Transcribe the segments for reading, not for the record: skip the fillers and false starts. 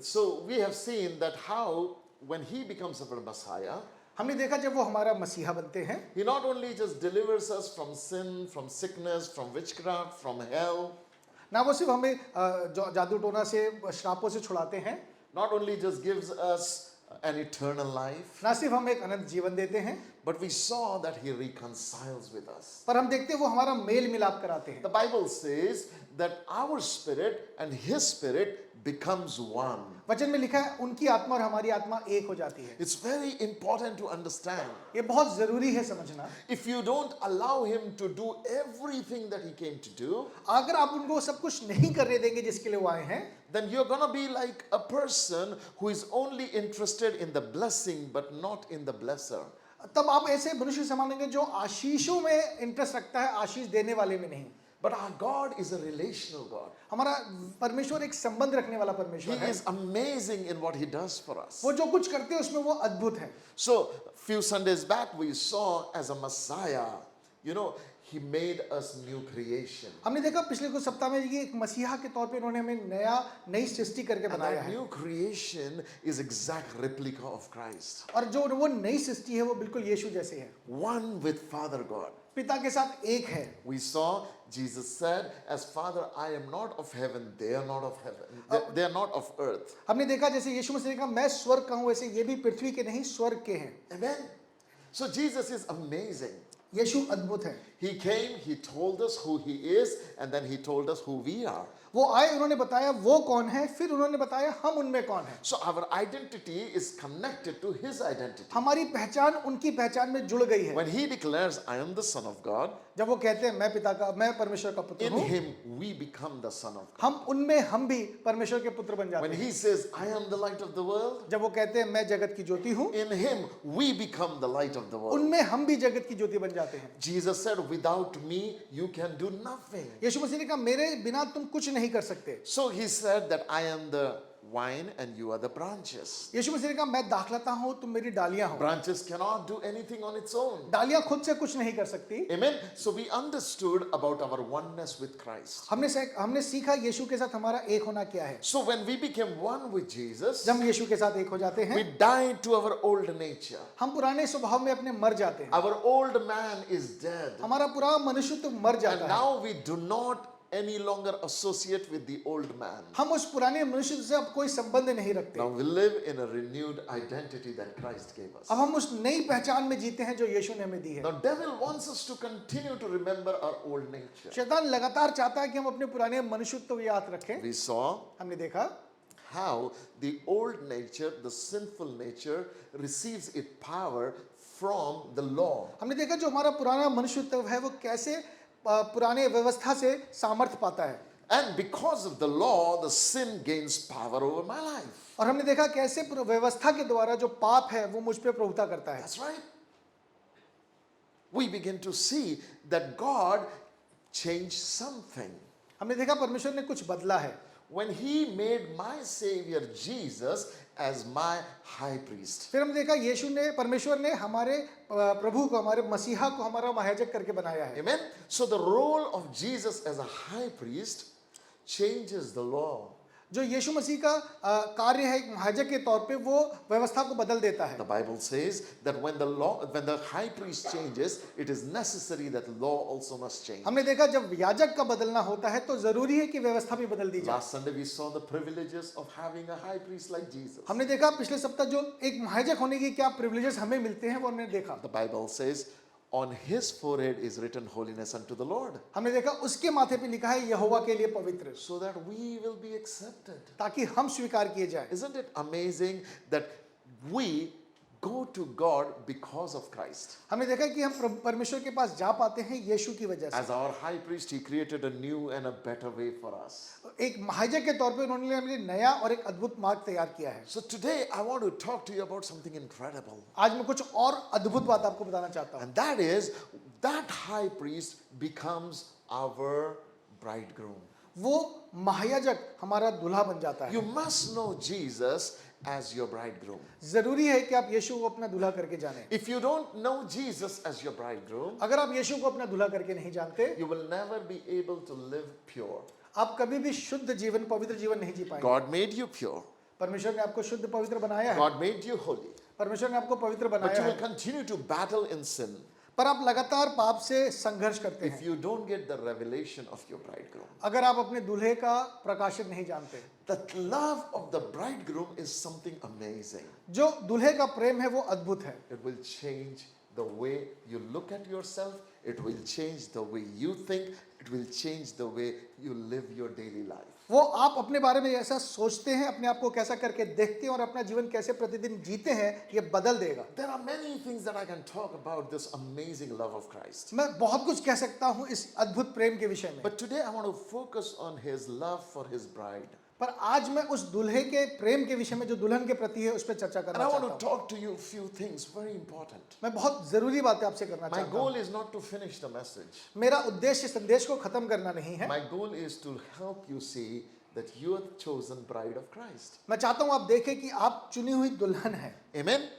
So we have seen that how when he becomes our Messiah, हमने देखा जब वो हमारा मसीहा बनते हैं, he not only just delivers us from sin, from sickness, from witchcraft, from hell, ना वो सिर्फ हमें जादू टोना से श्रापों से छुड़ाते हैं, not only just gives us an eternal life, ना सिर्फ हमें एक अनंत जीवन देते हैं, but we saw that he reconciles with us. पर हम देखते हैं वो हमारा मेल मिलाप कराते हैं. The Bible says that our spirit and his spirit becomes one. वचन में लिखा है उनकी आत्मा और हमारी आत्मा एक हो जाती है. It's very important to understand. ये बहुत जरूरी है समझना. If you don't allow him to do everything that he came to do, अगर आप उनको सब कुछ नहीं करने देंगे जिसके लिए वो आए हैं, then you're going to be like a person who is only interested in the blessing but not in the blesser. तब आप ऐसे मनुष्य समानेंगे जो आशीषों में इंटरेस्ट रखता है, आशीष देने वाले में नहीं. But our God is a relational God. हमारा परमेश्वर एक संबंध रखने वाला He परमेश्वर है. is amazing in what he does for us. वो जो कुछ करते हैं उसमें वो अद्भुत है. So, few Sundays back we saw as a Messiah, he made us new creation. हमने देखा पिछले कुछ सप्ताह में ये एक मसीहा के तौर पे उन्होंने हमें नई सृष्टि करके And बनाया that है. new creation is exact replica of Christ. और जो वो नई सृष्टि है वो बिल्कुल यीशु जैसे है. One with Father God. पिता के साथ एक है. We saw Jesus said, as Father, I am not of heaven, they are not of heaven, they are not of earth. हमने देखा जैसे यीशु मसीह ने कहा मैं स्वर्ग का हूं, वैसे ये भी पृथ्वी के नहीं स्वर्ग के हैं. Amen. So Jesus is amazing. यीशु अद्भुत है. He came, he told us who he is, and then he told us who we are. वो आए, उन्होंने बताया वो कौन है, फिर उन्होंने बताया हम उनमें कौन हैं. So our identity is connected to his identity. हमारी पहचान उनकी पहचान में जुड़ गई है. When he declares, I am the Son of God, जब वो कहते हैं मैं परमेश्वर का पुत्र in हूँ, him we become the Son of God. हम उनमें हम भी परमेश्वर के पुत्र बन जाते When हैं. he says, I am the light of the world, जब वो कहते हैं मैं जगत की ज्योति हूँ, in him we become the light of the world. उनमें हम भी जगत की ज्योति बन जाते हैं. Jesus said, without me you can do nothing. यीशु मसीह ने कहा मेरे बिना तुम कुछ नहीं कर सकते. So he said that I am the vine and you are the branches. यीशु मसीह ने कहा मैं दाखलता हूँ, तुम मेरी डालियां हो. Branches cannot do anything on its own. डालियां खुद से कुछ नहीं कर सकती. Amen. So we understood about our oneness with Christ. हमने सीखा यीशु के साथ हमारा एक होना क्या है. So when we became one with Jesus, जब हम यीशु के साथ एक हो जाते we हैं, died to our old nature. हम पुराने स्वभाव में अपने मर जाते हैं. Our old man is dead. हमारा पुराना मनुष्य तो मर And जाता है. now we do not any longer associate with the old man. हम उस पुराने मनुष्य से अब कोई संबंध नहीं रखते. Now we live in a renewed identity that Christ gave us. अब हम उस नई पहचान में जीते हैं जो यीशु ने हमें दी है. Now devil wants us to continue to remember our old nature. शैतान लगातार चाहता है कि हम अपने पुराने मनुष्यत्व को याद रखें. We saw हमने देखा how the old nature, the sinful nature, receives its power from the law. हमने देखा जो हमारा पुराना मनुष्यत्व है वो कैसे पुराने व्यवस्था से सामर्थ्य पाता है. And because of the law, the sin gains power over my life. और हमने देखा कैसे व्यवस्था के द्वारा जो पाप है वो मुझ पे प्रभुता करता है. That's right. We begin to see that God changed something. हमने देखा परमेश्वर ने कुछ बदला है. When he made my Savior Jesus as my high priest. फिर हमने देखा यीशु ने परमेश्वर ने हमारे प्रभु को, हमारे मसीहा को हमारा महायाजक करके बनाया है. Amen. So the role of Jesus as a high priest changes the law. जो यीशु मसीह का कार्य है एक महायाजक के तौर पे वो व्यवस्था को बदल देता है. The Bible says that when the high priest changes, it is necessary that law also must change. हमने देखा जब याजक का बदलना होता है तो जरूरी है कि व्यवस्था भी बदल दी जाए. Last Sunday we saw the privileges of having a high priest like Jesus. हमने देखा पिछले सप्ताह जो एक महायाजक होने की क्या प्रिविलेजेस हमें मिलते हैं वो हमने देखा. The Bible says on his forehead is written holiness unto the Lord. हमने देखा उसके माथे पे लिखा है यहोवा के लिए पवित्र, So that we will be accepted. ताकि हम स्वीकार किए जाए. Isn't it amazing that we go to God because of Christ? हमने देखा कि हम परमेश्वर के पास जा पाते हैं यीशु की वजह से. As our high priest, he created a new and a better way for us. एक महायाजक के तौर पे उन्होंने हमें नया और एक अद्भुत मार्ग तैयार किया है. So today I want to talk to you about something incredible. आज मैं कुछ और अद्भुत बात आपको बताना चाहता हूँ. And that is that high priest becomes our bridegroom. वो महायाजक हमारा दूल्हा बन जाता है. You must know Jesus as your bridegroom. जरूरी है कि आप यीशु को अपना दूल्हा करके जानें. If you don't know Jesus as your bridegroom, अगर आप यीशु को अपना दूल्हा करके नहीं जानते, you will never be able to live pure. आप कभी भी शुद्ध जीवन, पवित्र जीवन नहीं जी पाएंगे. God made you pure. परमेश्वर ने आपको शुद्ध पवित्र बनाया है, God made you holy. परमेश्वर ने आपको पवित्र But बनाया you will है, continue to battle in sin पर आप लगातार पाप से संघर्ष करते if हैं you don't get the revelation of your bridegroom. अगर आप अपने दूल्हे का प्रकाशित नहीं जानते। The love of the bridegroom is something amazing. जो दूल्हे का प्रेम है वो अद्भुत है। It will change the way you look at yourself. It will change the way you think. It will change the way you live your daily life. वो आप अपने बारे में ऐसा सोचते हैं, अपने आप को कैसा करके देखते हैं और अपना जीवन कैसे प्रतिदिन जीते हैं, ये बदल देगा। There are many things that I can talk about this amazing love of Christ. मैं बहुत कुछ कह सकता हूँ इस अद्भुत प्रेम के विषय में, But today I want to focus on his love for his bride. पर आज मैं उस दूल्हे के प्रेम के विषय में जो दुल्हन के प्रति है उस पर चर्चा And करना I चाहता want to हूँ। talk to you a few things very important. मैं बहुत जरूरी बातें आपसे करना My चाहता goal हूँ। is not to finish the message. मेरा उद्देश्य संदेश को खत्म करना नहीं है। My goal is to help you see that you are the chosen bride of Christ. मैं चाहता हूँ आप देखें कि आप चुनी हुई दुल्हन है। Amen.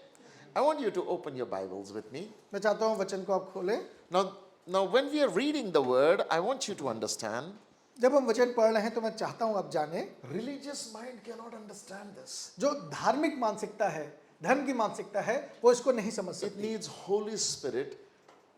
I want you to open your Bibles with me. मैं चाहता हूँ वचन को आप खोलें। Now when we are reading the word, I want you to understand. जब हम वचन पढ़ रहे हैं तो मैं चाहता हूँ आप जाने, Religious mind cannot understand this. जो धार्मिक मानसिकता है, धर्म की मानसिकता है, वो इसको नहीं समझ It सकती। needs Holy Spirit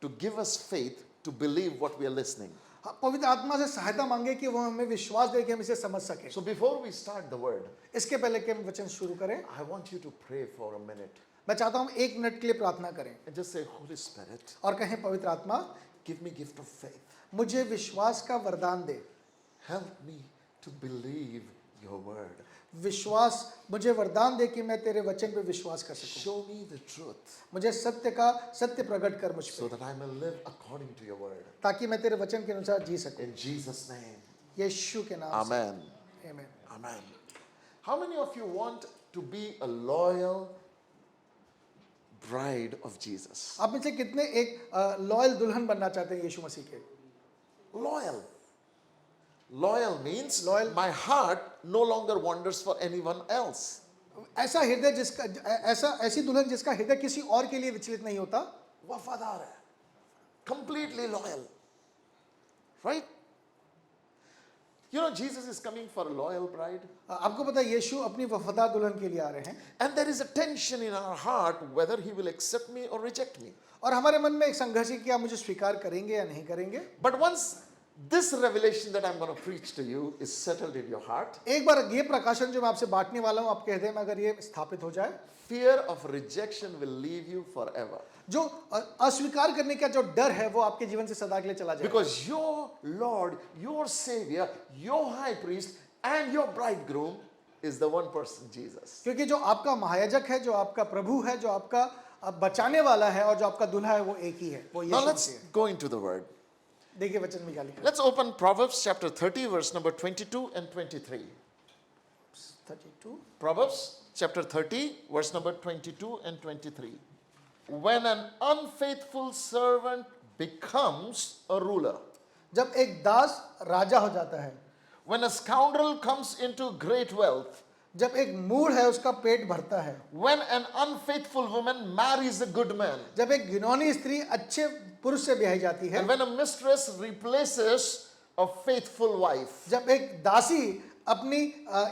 to give us faith to believe what we are listening. हाँ, पवित्र आत्मा से सहायता मांगे कि वो हमें विश्वास दे कि हम इसे समझ सकें। So before we start the word, इसके पहले कि हम वचन शुरू करें, I want you to pray for a minute मैं चाहता हूँ हम 1 मिनट के लिए प्रार्थना करें and just say, Holy Spirit, और कहें पवित्र आत्मा give me gift of faith. मुझे विश्वास का वरदान दे। Help me to believe your word. विश्वास मुझे वरदान दे कि मैं तेरे वचन पे विश्वास कर सकूं। Show me the truth मुझे सत्य प्रकट कर मुझ so पे, that I may live according to your word. ताकि मैं तेरे वचन के अनुसार जी सकूं। In Jesus' name. यीशु के नाम से Amen. आमीन। Amen. How many of you want to be a loyal bride of Jesus? आप में से कितने एक लॉयल दुल्हन बनना चाहते हैं यीशु मसीह के? Loyal. Loyal means Loyal. my heart no longer wanders for anyone else. ऐसा हृदय जिसका ऐसी दुल्हन जिसका हृदय किसी और के लिए विचलित नहीं होता। वफादार है. Completely loyal. Right? You know, Jesus is coming for a loyal bride. आपको पता है यीशु अपनी वफादार दुल्हन के लिए आ रहे हैं And there is a tension in our heart whether he will accept me or reject me. और हमारे मन में एक संघर्ष है कि आप मुझे स्वीकार करेंगे या नहीं करेंगे। But once this revelation that I'm going to preach to you is settled in your heart, एक बार ये प्रकाशन जो मैं आपसे बांटने वाला हूँ आपके हृदय में अगर ये स्थापित हो जाए, fear of rejection will leave you forever. जो अस्वीकार करने का जो डर है वो आपके जीवन से सदा के लिए चला जाएगा। Because your Lord, your Savior, your High Priest, and your Bridegroom is the one person, Jesus. क्योंकि जो आपका महायाजक है, जो आपका प्रभु है, जो आपका बचाने वाला है और जो आपका दूल्हा है वो एक ही है, वो Now यीशु let's मसीह है। go into the word. देखिए वचन में क्या लिखा है। Let's open Proverbs chapter 30, verse number 22 and 23. 32 Proverbs chapter 30, verse number 22 and 23. When an unfaithful servant becomes a ruler, जब एक दास राजा हो जाता है, when a scoundrel comes into great wealth, जब एक मूढ़ है उसका पेट भरता है, when an unfaithful woman marries a good man, जब एक घिनौनी स्त्री अच्छे पुरुष से ब्याही जाती है, and when a mistress replaces a faithful wife, जब एक दासी अपनी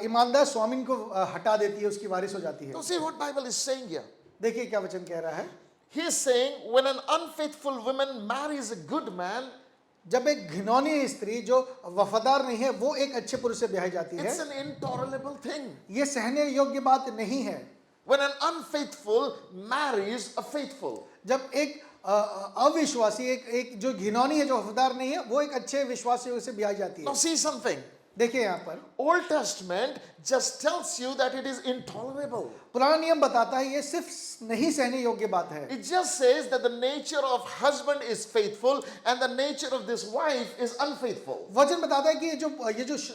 ईमानदार स्वामिन को हटा देती है, उसकी वारिस हो जाती है। now see what Bible is saying here. देखिए क्या वचन कह रहा है। He is saying when an unfaithful woman marries a good man, जब एक घिनौनी स्त्री जो वफादार नहीं है वो एक अच्छे पुरुष से ब्याही जाती है, it's an intolerable thing. ये सहने योग्य बात नहीं है। When an unfaithful marries a faithful, जब एक अविश्वासी एक जो घिनौनी है, जो वफादार नहीं है, वो एक अच्छे विश्वासी से ब्याही जाती now है। see something. देखिए यहाँ पर Old Testament just tells you that it is intolerable. पुराना नियम बताता है ये सिर्फ नहीं सहने योग्य बात है। It just says that the nature of husband is faithful and the nature of this wife is unfaithful. वचन बताता है कि ये जो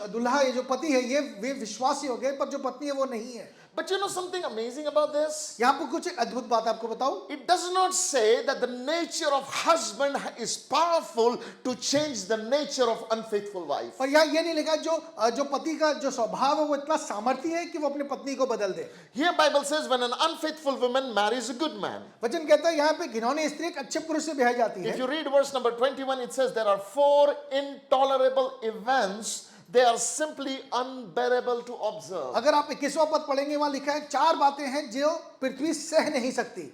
दुल्हा, ये जो पति है, ये वे विश्वासी हो गए, पर जो पत्नी है वो नहीं है। But you know something amazing about this? यहाँ पर कुछ एक अद्भुत बात आपको बताऊं। It does not say that the nature of husband is powerful to change the nature of unfaithful wife. और यहाँ ये नहीं लिखा जो पति का जो स्वभाव है वो इतना सामर्थ्य है कि वो अपनी पत्नी को बदल दे। Here Bible says when an unfaithful woman marries a good man. वचन कहता है यहाँ पे घिनौनी स्त्री एक अच्छे पुरुष से ब्याही जाती If है। you read verse number 21, it says there are 4 intolerable events they are simply unbearable to observe. अगर आप 21वां पद पढ़ेंगे, वहां लिखा है 4 बातें हैं जो पृथ्वी सह नहीं सकती।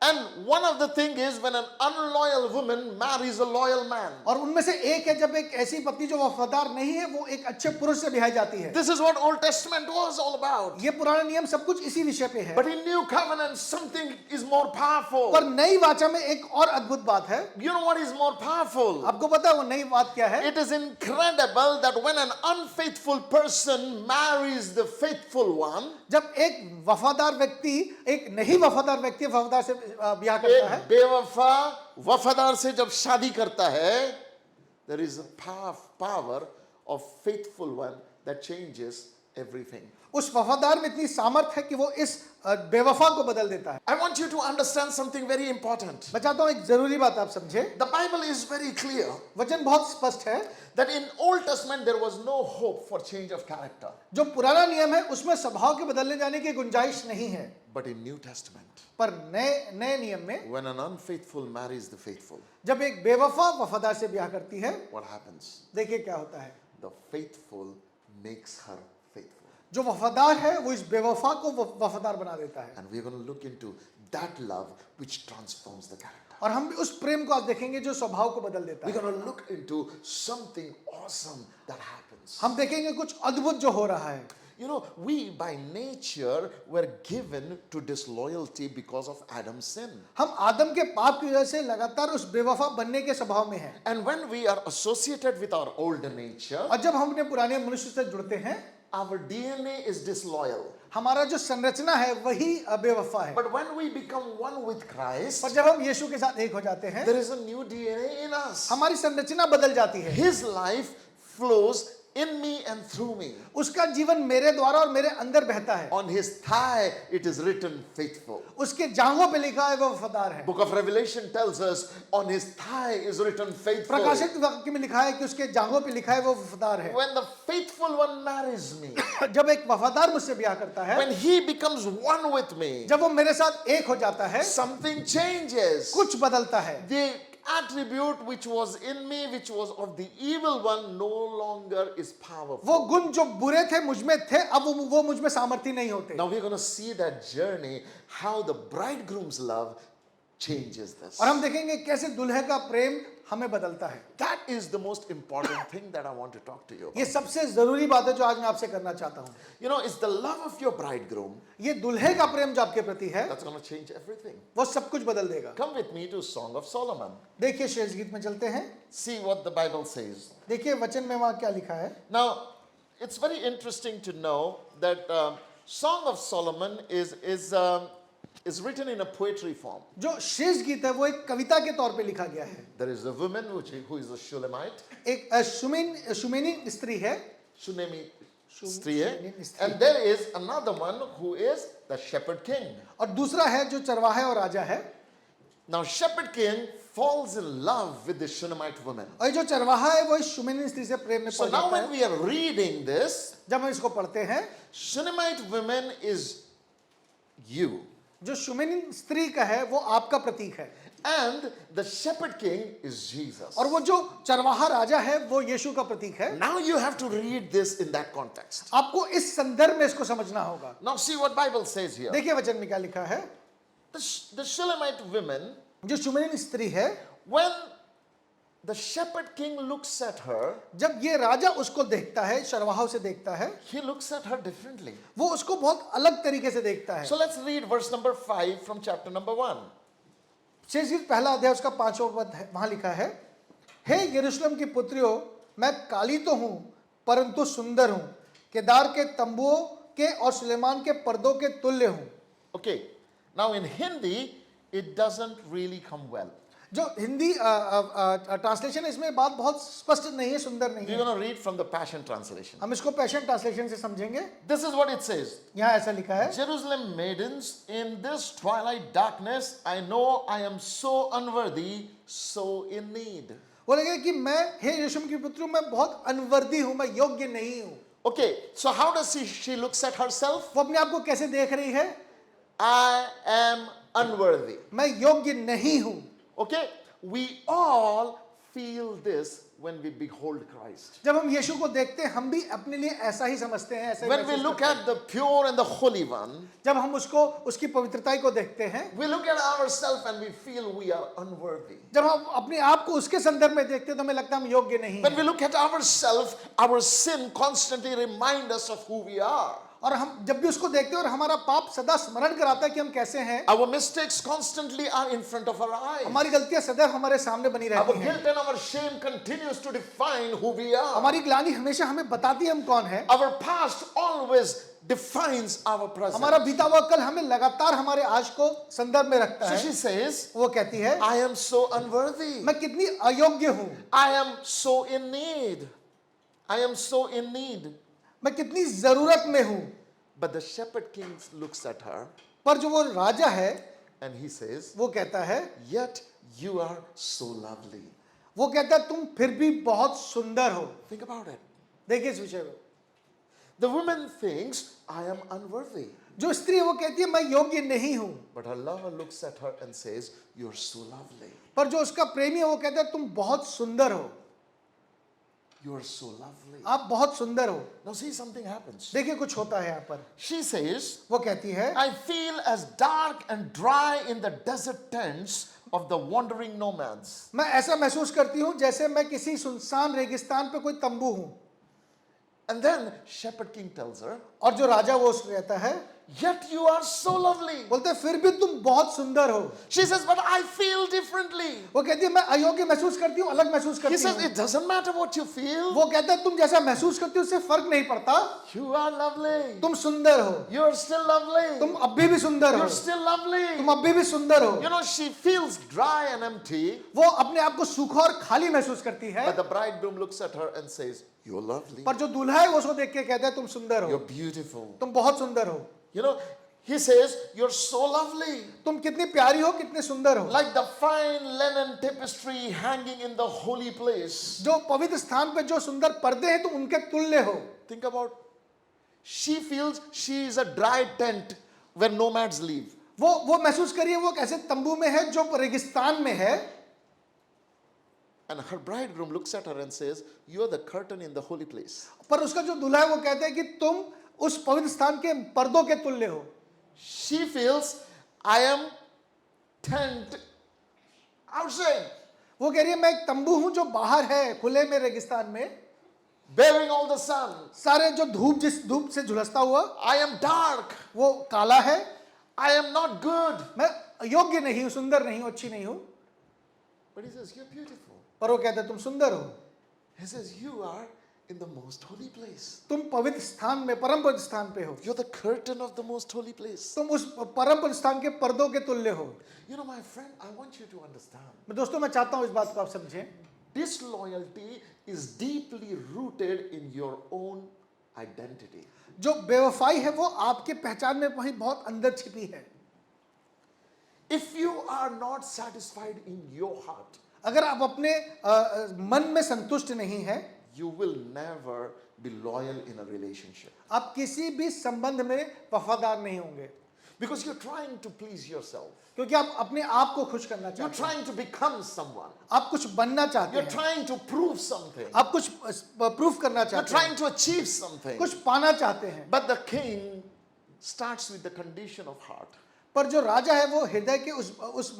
And one of the thing is when an unloyal woman marries a loyal man. और उनमें से एक है जब एक ऐसी पत्नी जो वफादार नहीं है वो एक अच्छे पुरुष से ब्याही जाती है। This is what Old Testament was all about. ये पुराना नियम सब कुछ इसी विषय पे है। But in New Covenant, something is more powerful. पर नई वाचा में एक और अद्भुत बात है। You know what is more powerful? आपको पता है वो नई बात क्या है? It is incredible that when an unfaithful person marries the faithful one, जब एक वफादार व्यक्ति एक नहीं वफादार व्यक्ति वफादार से ब्याह करता एक है, बेवफा वफादार से जब शादी करता है, there is a power of faithful one that changes everything. उस वफादार में इतनी सामर्थ है कि वो इस बेवफा को बदल देता है। I want you to understand something very important. मैं चाहता हूं एक जरूरी बात आप समझे। The Bible is very clear वचन बहुत स्पष्ट है। that in Old Testament there was no hope for change of character. जो पुराना नियम है उसमें स्वभाव के बदलने जाने की गुंजाइश नहीं है। But in New Testament, पर नए नियम में when an unfaithful marries the faithful, जब एक बेवफा वफादार से ब्याह करती है, what happens? देखिए क्या होता है। The faithful makes her faithful. जो वफादार है वो इस बेवफा को वफादार बना देता है। And we're going to look into that love which transforms the character. और हम उस प्रेम को आप देखेंगे जो स्वभाव को बदल देता We're है। going to look into something awesome that happens. हम देखेंगे कुछ अद्भुत जो हो रहा है। You know, we by nature were given to disloyalty because of Adam's sin. हम आदम के पाप की वजह से लगातार उस बेवफा बनने के स्वभाव में हैं। And when we are associated with our old nature, और जब हम अपने पुराने मनुष्य से जुड़ते हैं, our DNA is disloyal. हमारा जो संरचना है वही बेवफा है। But when we become one with Christ, पर जब हम यीशु के साथ एक हो जाते हैं, there is a new DNA in us. हमारी संरचना बदल जाती है। His life flows in me and through me. उसका जीवन मेरे द्वारा और मेरे अंदर बहता है। On his thigh it is written faithful. उसके जांघों पे लिखा है वो वफादार है। Book of Revelation tells us on his thigh is written faithful. प्रकाशित वाक्य में लिखा है कि उसके जांघों पे लिखा है वो वफादार है। When the faithful one marries me, जब एक वफादार मुझसे ब्याह करता है, when he becomes one with me, जब वो मेरे साथ एक हो जाता है, something changes. कुछ बदलता है। The attribute which was in me, which was of the evil one, no longer is powerful. वो गुण जो बुरे थे मुझ में थे, अब वो मुझ में सामर्थ्य नहीं होते। Now we're going to see that journey, how the bridegroom's love changes this. और हम देखेंगे कैसे दुल्हे का प्रेम हमें बदलता है। That is the most important thing that I want to talk to you ये about. सबसे जरूरी बात है जो आज मैं आपसे करना चाहता हूँ। You know, it's the love of your bridegroom ये दुल्हे का प्रेम जो आपके प्रति है that's going to change everything. वो सब कुछ बदल देगा। Come with me to Song of Solomon. देखिए शेष गीत में चलते हैं। See what the Bible says. देखिए वचन में वहाँ क्या लिखा है। Now, it's very interesting to know that Song of Solomon is written in a poetry form. जो शेष गीत है वो एक कविता के तौर पे लिखा गया है। There is a woman who is a Shulamite, एक शुमेनी स्त्री है, Shunami Shunami Striye, Stri. and there is another one who is the shepherd king. और दूसरा है जो चरवाहा और राजा है। Now, shepherd king falls in love with the Shunammite woman. और ये जो चरवाहा है वो इस शुमेनी स्त्री से प्रेम में So पड़ now जाता when है। we are reading this, जब हम इसको पढ़ते हैं, Shunammite woman is you, जो शुमेनी स्त्री का है वो आपका प्रतीक है, and the shepherd king is Jesus. और वो जो चरवाहा राजा है वो यीशु का प्रतीक है। Now you have to read this in that context. आपको इस संदर्भ में इसको समझना होगा। Now see what Bible says here. देखिए वचन में क्या लिखा है। The Shulamite woman, जो शुमेनी स्त्री है, when the shepherd king looks at her, जब ये राजा उसको देखता है, चरवाहा उसे देखता है, he looks at her differently. वो उसको बहुत अलग तरीके से देखता है। So let's read verse number 5 from chapter number 1. शेष गीत पहला अध्याय उसका 5वां पद है, वहां लिखा है, हे यरूशलेम की पुत्रियों, मैं काली तो हूं परंतु सुंदर हूं, केदार के तंबुओं के और सुलेमान के पर्दों के तुल्य हूं। Okay, now in Hindi, it doesn't really come well. जो हिंदी ट्रांसलेशन है इसमें बात बहुत स्पष्ट नहीं है, सुंदर नहीं We're है। going to read from the Passion Translation. हम इसको पैशन ट्रांसलेशन से समझेंगे। This is what it says. यहाँ ऐसा लिखा है, Jerusalem maidens, in this twilight darkness, I know I am so unworthy, so in need. बोलेंगे कि मैं, हे यरूशलेम की पुत्रियों, मैं बहुत अनवर्दी हूं, मैं योग्य नहीं हूं। Okay, so how does she looks at herself? वो अपने आप को कैसे देख रही है? I am unworthy. मैं योग्य नहीं हूं। Okay, we all feel this when we behold Christ. जब हम यीशु को देखते हैं हम भी अपने लिए ऐसा ही समझते हैं, ऐसा ही When we महसूस look करते हैं। at the pure and the holy one, जब हम उसको उसकी पवित्रता को देखते हैं, we look at ourselves and we feel we are unworthy. जब हम अपने आप को उसके संदर्भ में देखते हैं तो हमें लगता है हम योग्य नहीं When we हैं। look at ourselves, our sin constantly reminds us of who we are. और हम जब भी उसको देखते हैं और हमारा पाप सदा स्मरण कराता है कि हम कैसे हैं, Our mistakes constantly are in front of our eyes. हमारी गलतियां सदैव हमारे सामने बनी Our रहती हैं, guilt and our shame continues to define who we are. हमारी ग्लानि हमेशा हमें बताती है हम कौन हैं। Our past always defines our present. हमारा बीता हुआ कल हमें लगातार हमारे आज को संदर्भ में रखता So है। she says, वो कहती है, I am so unworthy. मैं कितनी अयोग्य हूँ, I am so in need. I am so in need. मैं कितनी जरूरत में हूँ। But the shepherd king looks at her पर जो वो राजा है and he says, वो कहता है, yet you are so lovely. वो कहता है तुम फिर भी बहुत सुंदर हो। Think about it. देखिए इस विषय में The woman thinks, I am unworthy. जो स्त्री है वो कहती है मैं योग्य नहीं हूँ, But her lover looks at her and says, you're so lovely. पर जो उसका प्रेमी है वो कहता है तुम बहुत सुंदर हो, You are so lovely. आप बहुत सुंदर हो। Now see, something happens. देखिए कुछ होता है यहाँ पर। She says, वो कहती है, I feel as dark and dry in the desert tents of the wandering nomads. मैं ऐसा महसूस करती हूँ जैसे मैं किसी सुनसान रेगिस्तान पे कोई तंबू हूँ। And then shepherd king tells her, और जो राजा वो उसको कहता है, yet you are so lovely. बोलते हैं फिर भी तुम बहुत सुंदर हो। She says, but I feel differently. वो कहती है मैं अयोग्य महसूस करती हूँ, अलग महसूस He करती says, हूँ। it doesn't matter what you feel. वो कहता है तुम जैसा महसूस करती हो उससे फर्क नहीं पड़ता, You are lovely. तुम सुंदर हो, You are still lovely. तुम अब भी सुंदर हो, You're still lovely. तुम अब भी सुंदर हो। You know, she feels dry and empty, वो अपने आप को सूखा और खाली महसूस करती है, but the bridegroom looks at her and says, you're lovely. पर जो दूल्हा है वो उसको देख के कहता है तुम सुंदर हो, You're beautiful. तुम बहुत सुंदर हो, You know, he says, you're so lovely. तुम कितनी प्यारी हो, कितने सुंदर हो। Like the fine linen tapestry hanging in the holy place. जो पवित्र स्थान पे जो सुंदर पर्दे हैं तुम उनके तुल्य हो। Think about, she feels she is a dry tent where nomads live. वो महसूस करिए वो कैसे तंबू में है जो रेगिस्तान में है, And her bridegroom looks at her and says, you're the curtain in the holy place. पर उसका जो दूल्हा है वो कहता है कि तुम उस पवित्र स्थान के पर्दों के तुल्य हो। She feels, I am tent outside, वो कह रही है मैं एक तंबू हूं जो बाहर है खुले में रेगिस्तान में, bearing all the sun. सारे जो जिस धूप से झुलसता हुआ, I am dark. वो काला है, I am not good. मैं योग्य नहीं हूं, सुंदर नहीं हूं, अच्छी नहीं हूं। But he says, you're beautiful. पर वो कहता है तुम सुंदर हो, He says, you are in the most holy place. तुम पवित्र स्थान में, परम पवित्र स्थान पे हो, You're the curtain of the most holy place. तुम उस परम पवित्र स्थान के पर्दों के तुल्य हो। You know, my friend, I want you to understand. मैं दोस्तों मैं चाहता हूं इस बात को आप समझें, Disloyalty is deeply rooted in your own identity. जो बेवफाई है वो आपके पहचान में वहीं बहुत अंदर छिपी है। If you are not satisfied in your heart, अगर आप अपने मन में संतुष्ट नहीं है, you will never be loyal in a relationship. आप किसी भी संबंध में वफादार नहीं होंगे, Because you're trying to please yourself. क्योंकि आप अपने आप को खुश करना You're चाहते हैं, trying to become someone. आप कुछ बनना चाहते You're हैं, trying to prove something. आप कुछ प्रूफ करना You're चाहते हैं, trying to achieve something. कुछ पाना चाहते हैं। But the king starts with the condition of heart. पर जो राजा है वो हृदय के उस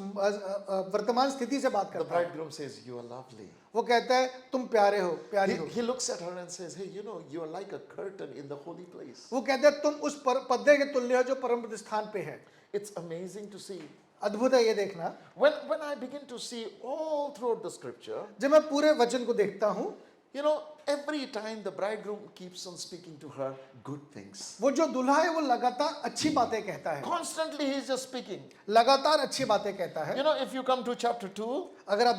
वर्तमान स्थिति से बात The करता है। bridegroom says, you are lovely. वो कहता है तुम प्यारे हो, प्यारी हो। He looks at her and says, hey, you know, you are like a curtain in the holy place. वो कहता है तुम उस पर्दे के तुल्य हो जो परम पवित्र स्थान पे है। It's amazing to see. अद्भुत है ये देखना। When I begin to see all throughout the scripture, जब मैं पूरे वचन को देखता हूँ, you know, every time the bridegroom keeps on speaking to her good things. वो जो दूल्हा है वो लगातार अच्छी बातें कहता है, Constantly he is just speaking. लगातार अच्छी बातें कहता है। You know, if you come to chapter 2, अगर आप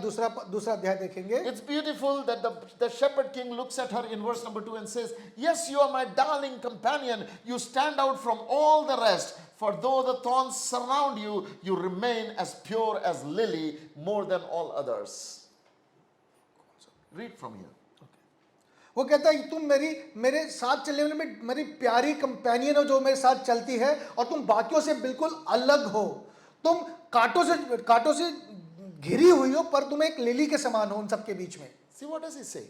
दूसरा अध्याय देखेंगे, it's beautiful that the shepherd king looks at her in verse number 2 and says, yes, you are my darling companion. You stand out from all the rest. For though the thorns surround you, you remain as pure as lily, more than all others. Read from here. वो कहता है तुम मेरे साथ चलने वाले में मेरी प्यारी कंपेनियन हो जो मेरे साथ चलती है, और तुम बाकियों से बिल्कुल अलग हो। तुम कांटों से घिरी हुई हो पर तुम एक लिली के समान हो उन सबके बीच में। See, what does he say?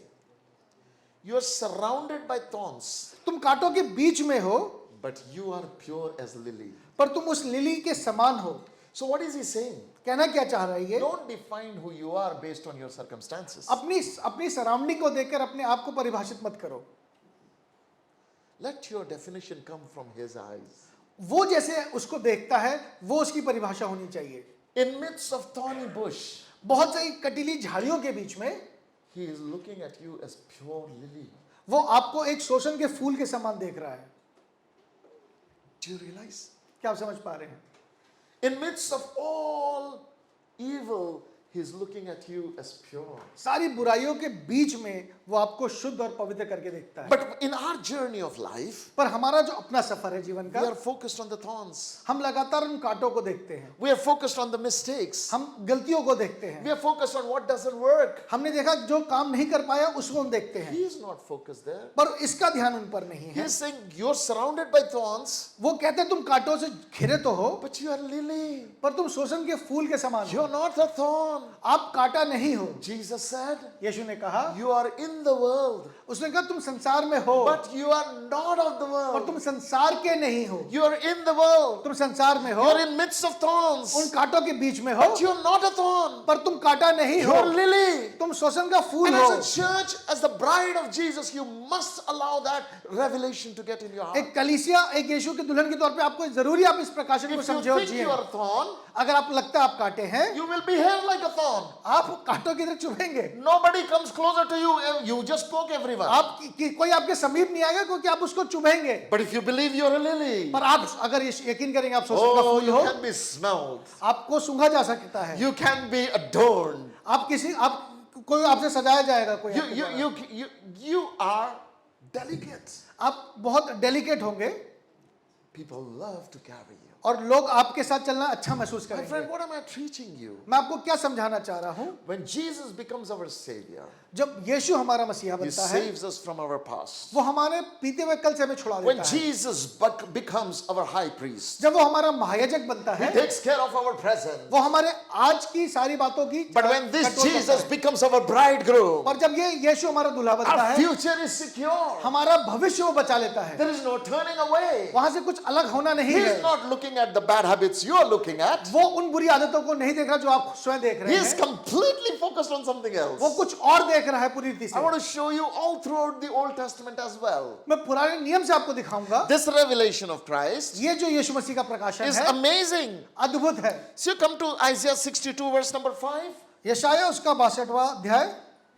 You are surrounded by thorns, तुम कांटों के बीच में हो, but you are pure as lily. पर तुम उस लिली के समान हो। So, what is he saying? कहना क्या चाह रहा है ये? Don't define who you are based on your circumstances. अपनी सराउंडिंग को देखकर अपने आप को परिभाषित मत करो। Let your definition come from his eyes. वो जैसे उसको देखता है वो उसकी परिभाषा होनी चाहिए। In midst of thorny bush, बहुत सारी कटीली झाड़ियों के बीच में he is looking at you as pure lily. वो आपको एक शोषण के फूल के समान देख रहा है। Do you realize? क्या आप समझ पा रहे हैं? In midst of all evil, he is looking at you as pure. सारी बुराइयों के बीच में वो आपको शुद्ध और पवित्र करके देखता है। But in our journey of life, पर हमारा जो अपना सफर है जीवन we का, are focused on the thorns. हम लगातार उन कांटों को देखते हैं, We are focused on the mistakes. हम गलतियों को देखते हैं, We are focused on what doesn't work. हमने देखा जो काम नहीं कर पाया उसको हम देखते हैं, He is not focused there. पर इसका ध्यान उन पर नहीं He है। is saying, you're surrounded by thorns, वो कहते हैं तुम कांटों से घिरे तो हो, but you are lily. पर तुम शोषण के फूल के समान हो। You're not a thorn. आप कांटा नहीं हो। Jesus said, यीशु ने कहा, you are in the world, उसने कहा तुम संसार में हो, but you are not of the पर world. तुम संसार के नहीं हो। You are in the world. तुम संसार में हो, You're in midst of उन thorns, कांटों के बीच में हो, but you're not a thorn. पर तुम कांटा नहीं हो, You're lily. तुम शोषण का फूल And हो। as a church, as the bride of Jesus, you must allow that revelation to get in your heart. एक कलीसिया, एक यीशु के दुल्हन के तौर पे आपको जरूरी आप इस प्रकाशन को If you समझे और think जिए। you are a thorn, अगर आप लगता है आप कांटे हैं, you will behave like a thorn. आप कांटों की तरह चुभेंगे। Nobody comes closer to you. You just poke everyone. आप कोई आपके समीप नहीं आएगा क्योंकि आप उसको चुभेंगे। But if you believe you're a lily, पर आप अगर यकीन करेंगे आप शोषण का oh, फूल you हो, can be smelled. आपको सूंघा जा सकता है। You can be adorned. आप कोई आपसे सजाया जाएगा कोई You, आपके you, द्वारा। you are delicate. आप बहुत डेलिकेट होंगे People love to carry you. और लोग आपके साथ चलना अच्छा महसूस My करेंगे। friend, what am I teaching you? मैं आपको क्या समझाना चाह रहा हूँ? When Jesus becomes our Savior, जब यीशु हमारा मसीहा He बनता है, saves us from our past. वो हमारे बीते हुए कल से हमें छुड़ा When देता है। Jesus becomes our High Priest, जब वो हमारा महायाजक बनता He है, takes care of our present. वो हमारे आज की सारी बातों की But when this कंट्रोल करता Jesus है। becomes our bridegroom, और जब ये यीशु हमारा दूल्हा बनता our है, future is secure. हमारा भविष्य वो बचा लेता है। There is no turning away. वहां से कुछ अलग होना नहीं He है। is not looking at the bad habits you are looking at. वो उन बुरी आदतों को नहीं देख रहा जो आप स्वयं देख He रहे is हैं। completely focused on something else. वो कुछ और देख रहा है पूरी रीति I से। want to show you all throughout the Old Testament as well. मैं पुराने नियम से आपको दिखाऊंगा। This revelation of Christ ये जो यीशु मसीह का प्रकाशन is है, amazing. अद्भुत है। So you come to Isaiah 62 verse number 5. यशाया उसका 62वां अध्याय,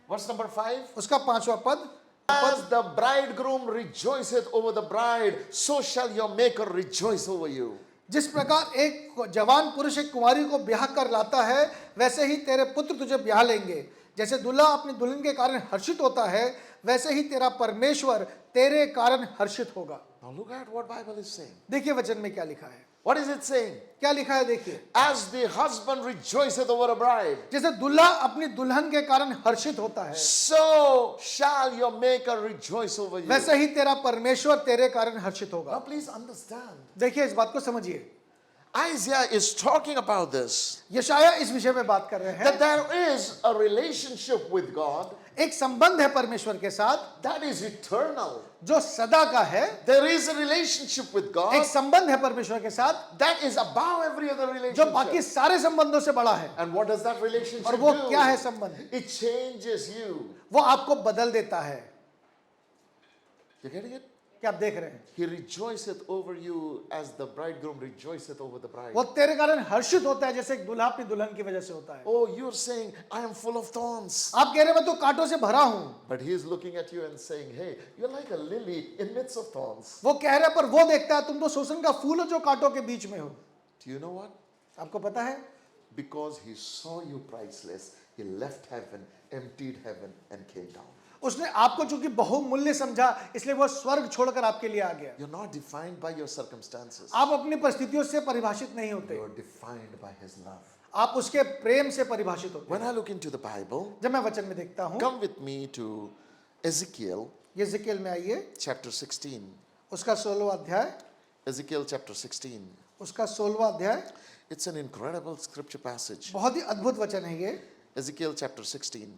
Verse number 5. उसका 5वां पद। As the bridegroom rejoiceth over the bride, so shall your maker rejoice over you. जिस प्रकार एक जवान पुरुष एक कुंवारी को ब्याह कर लाता है, वैसे ही तेरे पुत्र तुझे ब्याह लेंगे। जैसे दूल्हा अपनी दुल्हन के कारण हर्षित होता है, वैसे ही तेरा परमेश्वर तेरे कारण हर्षित होगा। Now look at what Bible is saying. देखिए वचन में क्या लिखा है। What is it saying? क्या लिखा है देखिए। As the husband rejoiceth over a bride, जैसे दूल्हा अपनी दुल्हन के कारण हर्षित होता है, so shall your maker rejoice over you. वैसे ही तेरा परमेश्वर तेरे कारण हर्षित Now होगा। please understand. देखिए इस बात को समझिए। Isaiah is talking about this. यशाया इस विषय में बात कर रहे हैं। That there is a relationship with God एक संबंध है परमेश्वर के साथ that is eternal. जो सदा का है। There is a relationship with एक God संबंध है परमेश्वर के साथ that is above every other जो बाकी relationship. सारे संबंधों से बड़ा है। And what does that relationship और वो क्या है do? संबंध? It changes you. वो आपको बदल देता है। You getting it? क्या आप देख रहे हैं? He rejoiceth over you as the bridegroom rejoiceth over the bride. वो तेरे कारण हर्षित होता है जैसे एक दूल्हा अपनी दुल्हन की वजह से होता है। Oh, you're saying, I am full of thorns. आप कह रहे हैं मैं तो कांटों से भरा हूं। But he is looking at you and saying, hey, you're like a lily in midst of thorns. वो कह रहे हैं पर वो देखता है तुम तो शोषण का फूल हो जो कांटों के बीच में हो। Do you know what? आपको पता है? Because he saw you priceless, he left heaven, emptied heaven, and came down. उसने आपको चूंकि बहुमूल्य समझा इसलिए वो स्वर्ग छोड़कर आपके लिए आ गया। You're not defined by your circumstances. आप अपनी परिस्थितियों से परिभाषित नहीं होते, You're defined by his love. आप उसके प्रेम से परिभाषित होते When हैं। I look into the Bible, जब मैं वचन में देखता हूँ, come with me to Ezekiel यिजकेल में आइए, chapter 16. उसका 16वां अध्याय, Ezekiel chapter 16. उसका 16वां अध्याय। It's an incredible scripture passage. बहुत ही अद्भुत वचन है ये। Ezekiel chapter 16.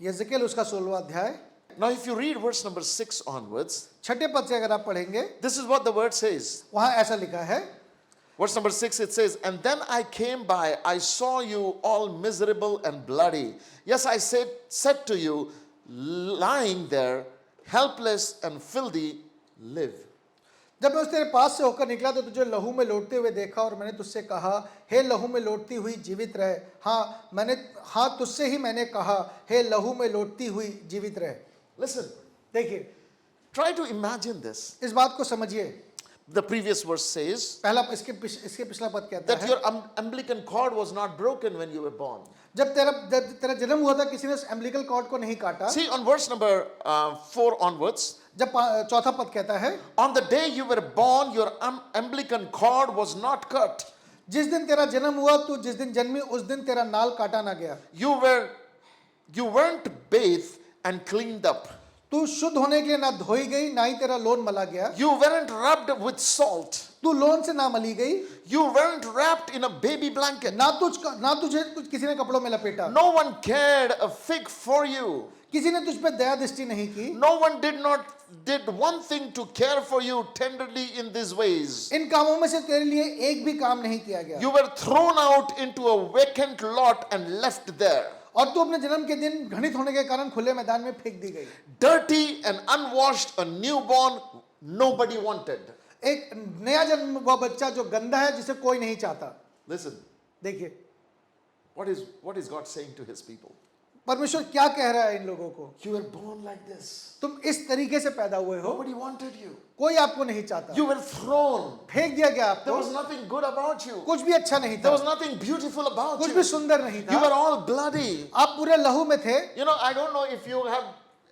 यहेजकेल उसका 16वां अध्याय Now, if you read verse number 6 onwards, 6ठे पद से अगर आप पढ़ेंगे this is what the word says. वहां ऐसा लिखा है, Verse number 6 it says, "And then I came by, I saw you all miserable and bloody. Yes, I said to you, lying there, helpless and filthy, live." जब मैं उस तेरे पास से होकर निकला तो तुझे लहू में लौटते हुए देखा और मैंने तुझसे कहा, हे लहू में लौटती हुई जीवित रहे। हाँ तुझसे ही मैंने कहा, हे लहू में लौटती हुई जीवित रहे। Listen, देखिए, try to imagine this. इस बात को समझिए। The previous verse says पहला इसके पिछला पद कहता that है, your umbilical cord was not broken when you were born. जब तेरा जन्म हुआ था किसी ने उस एम्बिलिकल कॉर्ड को नहीं काटा। See, on verse number 4 onwards, जब चौथा पद कहता है, on the day you were born, your umbilical cord was not cut. जिस दिन तेरा जन्म हुआ तू जिस दिन जन्मी उस दिन तेरा नाल काटा ना गया। You weren't bathed and cleaned up. तू शुद्ध होने के लिए ना धोई गई ना ही तेरा लोन मला गया। You weren't rubbed with salt. तू लोन से ना मली गई। You weren't wrapped in a baby blanket. ना तुझे किसी ने कपड़ों में लपेटा। No one cared a fig for you. किसी ने तुझ पे दया दृष्टि नहीं की। No one did one thing to care for you tenderly in these ways. इन कामों में से तेरे लिए एक भी काम नहीं किया गया। You were thrown out into a vacant lot and left there. और तू अपने जन्म के दिन घृणित होने के कारण खुले मैदान में फेंक दी गई। Dirty and unwashed, a newborn nobody wanted. एक नया जन्म हुआ बच्चा जो गंदा है जिसे कोई नहीं चाहता। Listen, देखिए, what is God saying to his people? परमेश्वर क्या कह रहा है इन लोगों को? You were born like this. तुम इस तरीके से पैदा हुए हो, Nobody wanted you. कोई आपको नहीं चाहता। You were thrown. फेंक दिया गया There आपको। was nothing good about you. कुछ भी अच्छा नहीं There था, was nothing beautiful about कुछ you. भी सुंदर नहीं You were था। all bloody. आप पूरे लहू में थे। You know, I don't know if you have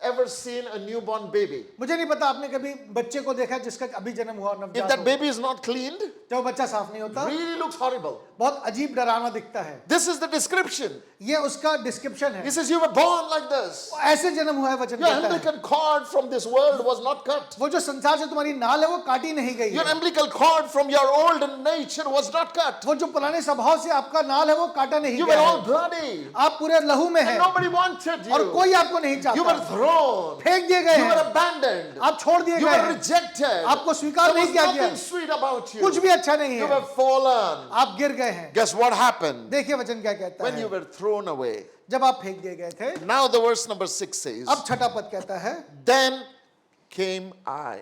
ever seen a newborn baby. मुझे नहीं पता आपने कभी बच्चे को देखा जिसका अभी जन्म हुआ If नवजात that हो। baby is not cleaned, जब वो बच्चा साफ नहीं होता, really looks horrible. बहुत अजीब डरावना दिखता है। This is the description. ये उसका डिस्क्रिप्शन है। He says, you were born like this. ऐसे जन्म हुआ है वचन Your कहता है। umbilical cord from this world was not cut. वो जो संसार से तुम्हारी नाल है वो काटी नहीं गई Your है। umbilical cord from your old nature was not cut. वो जो पुराने स्वभाव से आपका नाल है वो काटा नहीं You were गया all है। bloody. आप पूरे लहू में And हैं nobody wanted और you. कोई आपको नहीं You were चाहता। thrown. फेंक दिए गए You were हैं, abandoned. आप छोड़ दिए You गए were हैं, rejected. आपको स्वीकार There नहीं was किया गया, nothing sweet about कुछ you. भी अच्छा नहीं You है, were fallen. आप गिर गए हैं। Guess what happened? देखिए वचन क्या कहता When you है, were thrown away. जब आप फेंक दिए गए थे। Now the verse number 6 says, अब छठा पद कहता है, then came I.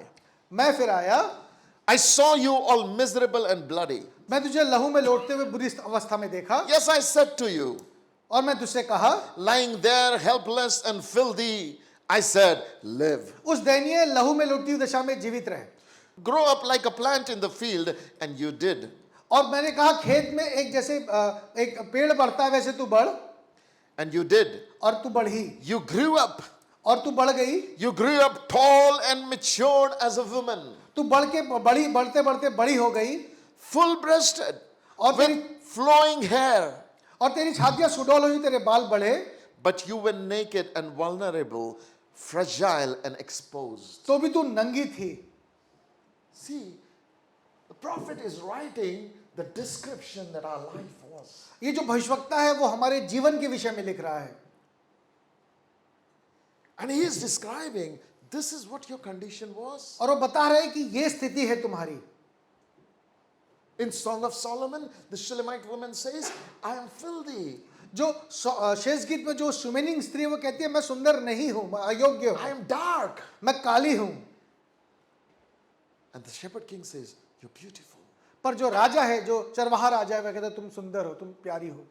मैं फिर आया, I saw you all miserable and bloody. मैं तुझे लहू में लौटते हुए बुरी अवस्था में देखा Yes, I said to you, और मैं तुझसे कहा, lying there helpless and filthy, I said, live. उस दयनीय लहू में लौटती हुई दशा में जीवित रहे। Grow up like a plant in the field, and you did. और मैंने कहा खेत में एक जैसे एक पेड़ बढ़ता है वैसे तू बढ़, And you did. और तू बढ़ी, You grew up. और तू बढ़ गई, You grew up tall and matured as a woman, तू बढ़ते बढ़ते बड़ी हो गई, full breasted, और with तेरी flowing hair. और तेरी छातियां सुडौल हुई, तेरे बाल बढ़े, But you were naked and vulnerable, fragile and exposed. तो भी तू नंगी थी। See, the prophet is writing the description that our life was. ये जो भविष्यवक्ता है वो हमारे जीवन के विषय में लिख रहा है, And he is describing this is what your condition was. और वो बता रहे हैं कि ये स्थिति है तुम्हारी। In Song of Solomon, the Shulamite woman says, I am filthy, जो शेष गीत में जो सुमेनिंग स्त्री वो कहती है मैं सुंदर नहीं हूं, मैं अयोग्य I हूं, am dark. मैं काली हूं। And the shepherd king says, you're beautiful. पर जो राजा है, जो चरवाहा राजा है, वह कहता है तुम सुंदर हो, तुम प्यारी हो।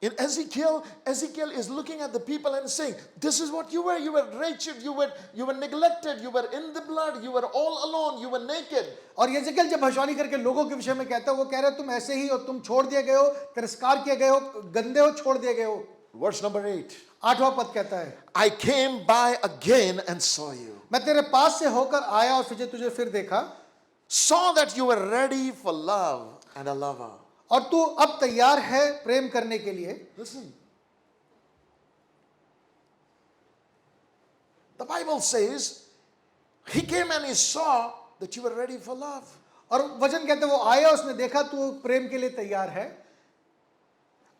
In Ezekiel is looking at the people and saying, this is what you were. You were wretched, you were neglected, you were in the blood, you were all alone, you were naked. और यजेकियेल जब भविष्यवाणी करके लोगों के विषय में कहता है, वो कह रहे तुम ऐसे ही हो, तुम छोड़ दिए गए हो, तिरस्कार किए गए हो, गंदे हो, छोड़ दिए गए हो। Verse number 8. 8वां पद कहता है, I came by again and saw you. मैं तेरे पास से होकर आया और तुझे फिर देखा, Saw that you were ready for love and a lover. और तू अब तैयार है प्रेम करने के लिए। Listen. The Bible says, he came and he saw that you were ready for love. और वचन कहते हैं वो आया, उसने देखा तू प्रेम के लिए तैयार है।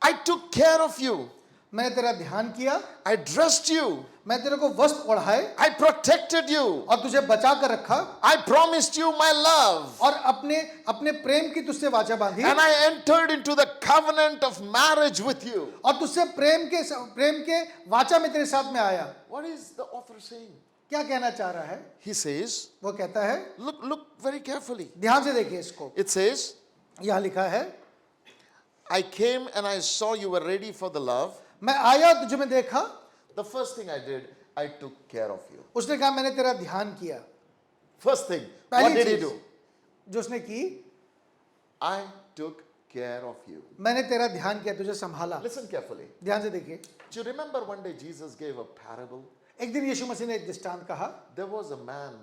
I took care of you. मैंने तेरा ध्यान किया, I dressed you. मैं तेरे को वस्त्र ओढ़ाए I protected you. और तुझे बचा कर रखा I promised you my love. और अपने अपने प्रेम की तुझसे वाचा बांधी And I entered into the covenant of marriage with you. और तुझसे प्रेम के वाचा में तेरे साथ में आया। What is the author saying? क्या कहना चाह रहा है? He says, वो कहता है, look very carefully. ध्यान से देखिए इसको। It says, यहाँ लिखा है, I came and I saw you were ready for the love. मैं आया और तुझे मैं देखा। The first thing I did, I took care of you. उसने कहा मैंने तेरा ध्यान किया। First thing, पहली what did he चीज do? जो उसने की, I took care of you. मैंने तेरा ध्यान किया, तुझे संभाला। Listen carefully. ध्यान से देखिए। Do you remember one day Jesus gave a parable? एक दिन यीशु मसीह ने एक दृष्टांत कहा। There was a man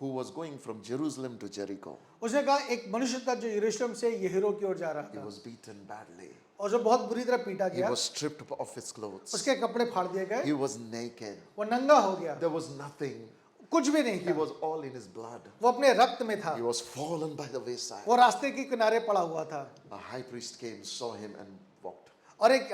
who was going from Jerusalem to Jericho. उसने कहा एक मनुष्य था जो यरूशलेम से यरीहो की ओर जा रहा He था was beaten badly. और जो बहुत बुरी तरह पीटा He गया। was stripped of his clothes. उसके कपड़े फाड़ दिए गए। He was naked. वो नंगा हो गया। There was nothing. कुछ भी नहीं He था। was all in his blood. वो अपने रक्त में था। He was fallen by the wayside. वो रास्ते के किनारे पड़ा हुआ था A high priest came, saw him, and walked. और एक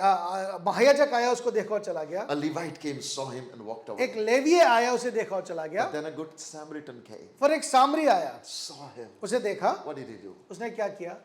महायाजक आया, उसको देखा और चला गया। A Levite came, saw him, and walked away. एक लेवीय आया, उसे देखा और चला गया। But then a good Samaritan came, फिर एक सामरी आया, saw him. उसे देखा। What did he do? उसने क्या किया?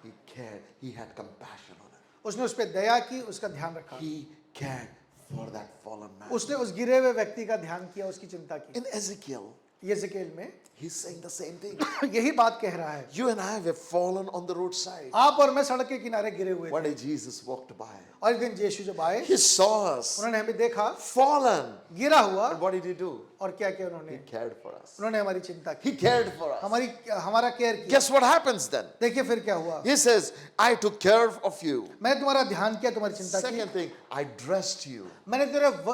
He cared. He had compassion on him. उसने उस पर दया की, उसका ध्यान रखा। He cared for that fallen man. उसने उस गिरे हुए व्यक्ति का ध्यान किया, उसकी चिंता की। In Ezekiel, यिजकेल में he's saying the same thing. यही बात कह रहा है। You and I have fallen on the roadside. आप और मैं सड़क के किनारे गिरे हुए One थे day Jesus walked by. और एक दिन यीशु जब आए, He saw us उन्होंने हमें देखा, fallen. गिरा हुआ, And what did he do? और क्या किया He उन्होंने? cared for us. उन्होंने हमारी चिंता की, He cared for us. हमारा केयर किया। Guess what happens then? देखिए फिर क्या हुआ? He says, I took care of you. मैंने तुम्हारा ध्यान किया, तुम्हारी चिंता की। Second thing, I dressed you. मैंने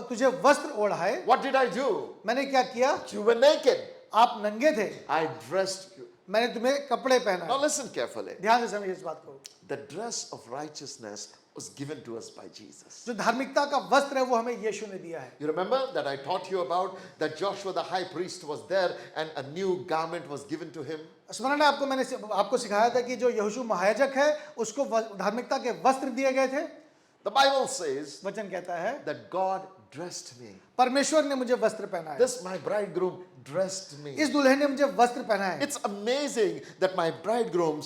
तुझे वस्त्र ओढ़ाए। What did I do? मैंने क्या किया? You were naked. आप नंगे थे, I dressed you. मैंने तुम्हें कपड़े Now पहनाए। listen carefully. ध्यान से समझिए इस बात को। The dress of righteousness was given to us by Jesus. जो धार्मिकता का वस्त्र है वो हमें यीशु ने दिया है। You remember that I taught you about that Joshua the high priest was there and a new garment was given to him. स्मरण है आपको, मैंने आपको सिखाया था कि जो यहोशू महायाजक है उसको धार्मिकता के वस्त्र दिए गए थे। The Bible says वचन कहता है that God dressed me. परमेश्वर ने मुझे वस्त्र पहनाए। This my bridegroom dressed me. इस दुल्हन ने मुझे वस्त्र पहनाए। It's amazing that my bridegroom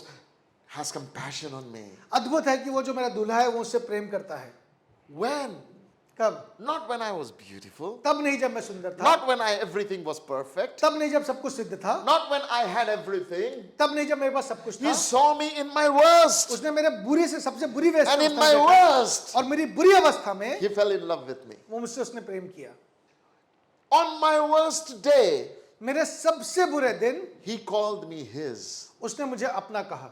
has compassion on me. अद्भुत है कि वो जो मेरा दूल्हा है वो मुझसे प्रेम करता है। When? कब? Not when I was beautiful. तब नहीं जब मैं सुंदर था, Not when everything was perfect. तब नहीं जब सब कुछ सिद्ध था, Not when I had everything. तब नहीं जब मेरे पास सब कुछ था। He saw me in my worst. उसने मेरे बुरी से सबसे बुरी And in अवस्था my में देखा worst, और मेरी बुरी अवस्था में he fell in love with me. वो मुझसे उसने प्रेम किया। On my worst day, मेरे सबसे बुरे दिन he called me his. उसने मुझे अपना कहा।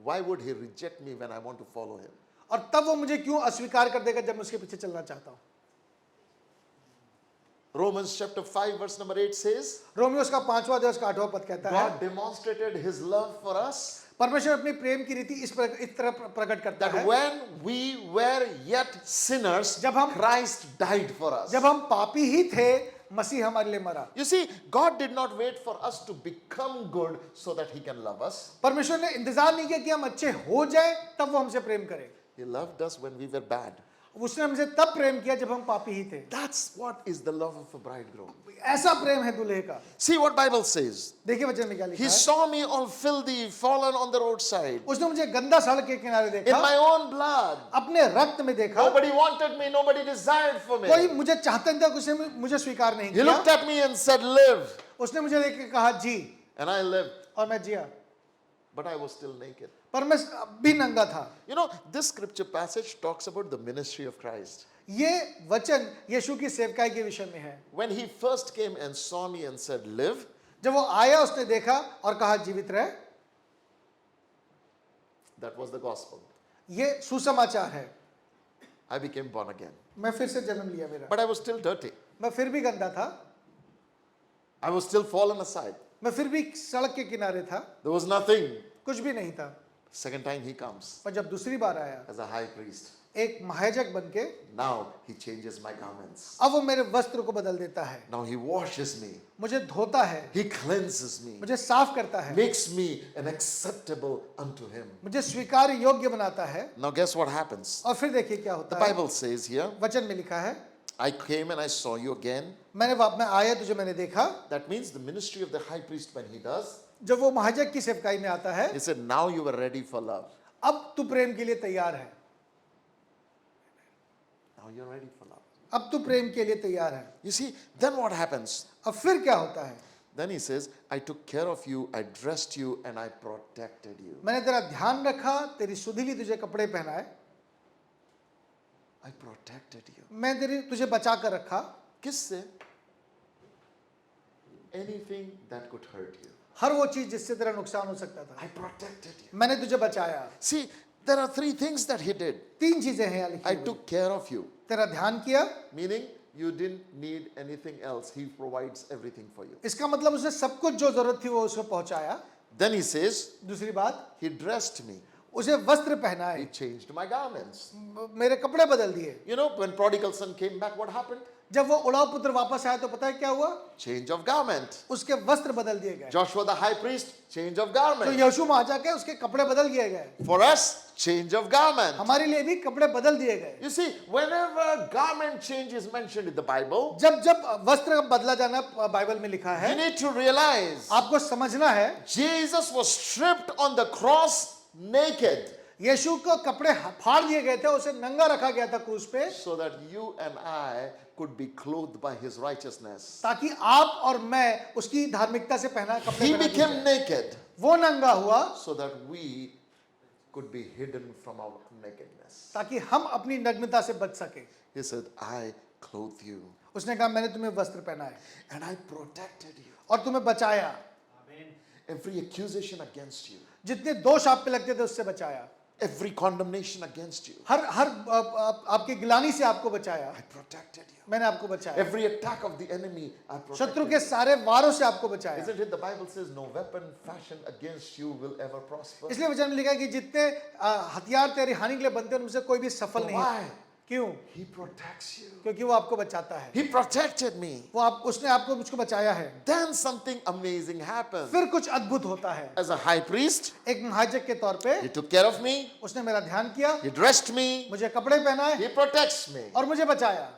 Why would he reject me when I want to follow him? और तब वो मुझे क्यों अस्वीकार कर देगा जब मैं उसके पीछे चलना चाहता हूँ? Romans chapter 5 verse number 8 says, Romeo उसका 5वां अध्याय उसका 8वां पद कहता है, God demonstrated his love for us परमेश्वर अपनी प्रेम की रीति इस तरह प्रकट करता that है, when we were yet sinners, जब हम- Christ died for us. जब हम पापी ही थे मसीह हमारे लिए मरा। You see, God did not wait for us to become good so that he can love us. परमेश्वर ने इंतजार नहीं किया कि हम अच्छे हो जाए तब वो हमसे प्रेम करे। He loved us when we were bad. उसने हमसे तब प्रेम किया जब हम पापी ही थे। That's what is the love of a bridegroom. ऐसा प्रेम है दूल्हे का। See what Bible says. देखिए वचन में क्या लिखा He है, saw me all filthy, fallen on the roadside. उसने मुझे गंदा सड़क के किनारे In देखा, my own blood. अपने रक्त में देखा। Nobody wanted me, nobody desired for me. कोई मुझे चाहता नहीं था, उसने मुझे स्वीकार नहीं He looked किया। at me and said, live. उसने मुझे देख के कहा जी, And I lived, और मैं जिया, but I was still naked. पर मैं भी नंगा था। You know, this scripture passage talks about the ministry of Christ. ये वचन यीशु की सेवकाई के विषय में है। When he first came and saw me and said, live, जब वो आया उसने देखा और कहा जीवित रहे, that was the gospel. ये सुसमाचार है। I became born again. मैं फिर से जन्म लिया मेरा, But I was still dirty. मैं फिर भी गंदा था, I was still fallen aside. मैं फिर भी सड़क के किनारे था, There was nothing. कुछ भी नहीं था। Second time he comes पर जब दूसरी बार आया as a high priest. एक महायाजक बनके now he changes my garments. अब वो मेरे वस्त्र को बदल देता है, Now he washes me. मुझे धोता है, He cleanses me. मुझे साफ करता है, Makes me an acceptable unto him. मुझे स्वीकार योग्य बनाता है। Now guess what happens? और फिर देखिए क्या The होता है, Bible says here, वचन में लिखा है, I came and I saw you again. मैं आया तुझे मैंने देखा। That means the ministry of the high priest when he does, जब वो महायाजक की सेवकाई में आता है, he said, now you were ready for love. अब तू प्रेम के लिए तैयार है, Now you're ready for love. अब तू प्रेम के लिए तैयार है। You see, then what happens? अब फिर क्या होता है, Then he says, I took care of you, I dressed you, and I protected you. मैंने तेरा ध्यान रखा, तेरी सुधीली तुझे कपड़े पहनाए, I protected you. मैं तुझे बचा कर रखा। किससे? Anything that could hurt you. हर वो चीज जिससे तेरा नुकसान हो सकता था, I protected you. मैंने तुझे बचाया। See, there are three things that he did. तीन चीजें हैं यहाँ लिखी I हुई। took care of you, तेरा ध्यान किया, meaning you didn't need anything else. He provides everything for you. इसका मतलब उसने सब कुछ जो जरूरत थी वो उसको पहुंचाया। Then he says, दूसरी बात, he dressed me. उसे वस्त्र He पहनाए, changed my garments. मेरे कपड़े बदल दिए। You know, when prodigal son came back, what happened? जब वो उड़ाव पुत्र वापस आया तो पता है क्या हुआ, Change of garment. उसके वस्त्र बदल दिए गए। Joshua the high priest, change of तो garment. यहोशू महायाजक है, उसके कपड़े बदल दिए गए। For us, change of garment. हमारे लिए भी कपड़े बदल दिए गए। You see, whenever garment change is mentioned in the Bible, जब जब वस्त्र का बदला जाना बाइबल में लिखा you है, need to realize आपको समझना है, Jesus was stripped on the cross naked यीशु को कपड़े फाड़ दिए गए थे, उसे नंगा रखा गया था क्रूस पे, so that you and I could be clothed by his righteousness. ताकि आप और मैं उसकी धार्मिकता से पहना कपड़े He पहना दिए became जाएं। naked वो नंगा हुआ so that we could be hidden from our nakedness. ताकि हम अपनी नग्नता से बच सके। He said, I clothed you उसने कहा मैंने तुम्हें वस्त्र पहनाए and I protected you. और तुम्हें बचाया, Every accusation against you, जितने दोष आप पे लगते थे उससे बचाया, every condemnation against you, हर हर आपकी गिलानी से आपको बचाया, I protected you. मैंने आपको बचाया, Every attack of the enemy, I शत्रु protected के you. सारे वारों से आपको बचाया। Isn't it? The Bible says, no weapon fashioned against you will ever prosper. इसलिए वचन में लिखा है कि जितने हथियार तेरी हानि के लिए बनते हैं उनसे कोई भी सफल नहीं Why? है। क्यों? He protects you. क्योंकि वो आपको बचाता है। He protected me. उसने आपको मुझको बचाया है। Then something amazing happened. फिर कुछ अद्भुत होता है। As a high priest, एक महायाजक के तौर पे he took care of me, उसने मेरा ध्यान किया, he dressed me, मुझे कपड़े पहनाए he protects me. और मुझे बचाया।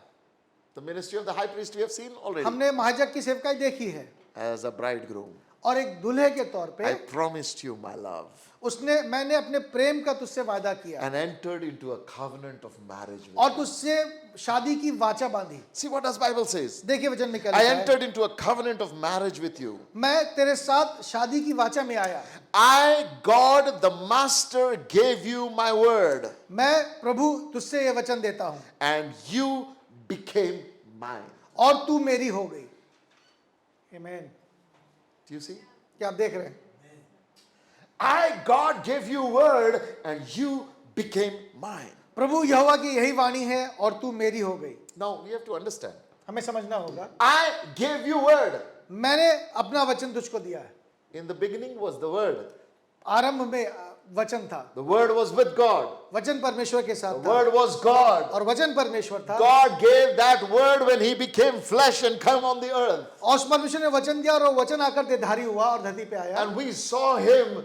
The ministry of the high priest we have seen already. हमने महायाजक की सेवकाई देखी है। As a bridegroom, और एक दूल्हे के तौर पे I promised you my love मैंने अपने प्रेम का तुझसे वादा किया and entered into a covenant of marriage with और you. तुझसे शादी की वाचा बांधी। See what does Bible says? देखिए वचन में क्या I लिखा है, entered into a covenant of marriage with you. मैं तेरे साथ शादी की वाचा में आया। I, God the Master, gave you my word मैं प्रभु तुझसे ये वचन देता हूँ and you became mine. और तू मेरी हो गई। आमीन। Do you see? क्या आप देख रहे हैं? I, God, gave you word and you became mine. प्रभु यहोवा की यही वाणी है और तू मेरी हो गई। Now we have to understand. हमें समझना होगा, I gave you word. मैंने अपना वचन तुझको दिया है। In the beginning was the word. आरंभ में वचन था, The word was with God. वचन परमेश्वर के The साथ था word was God. और वचन परमेश्वर था। God gave that word when he became flesh and come on the earth. और उस परमेश्वर ने वचन दिया और वो वचन आकर देहधारी हुआ और धरती पे आया And we saw him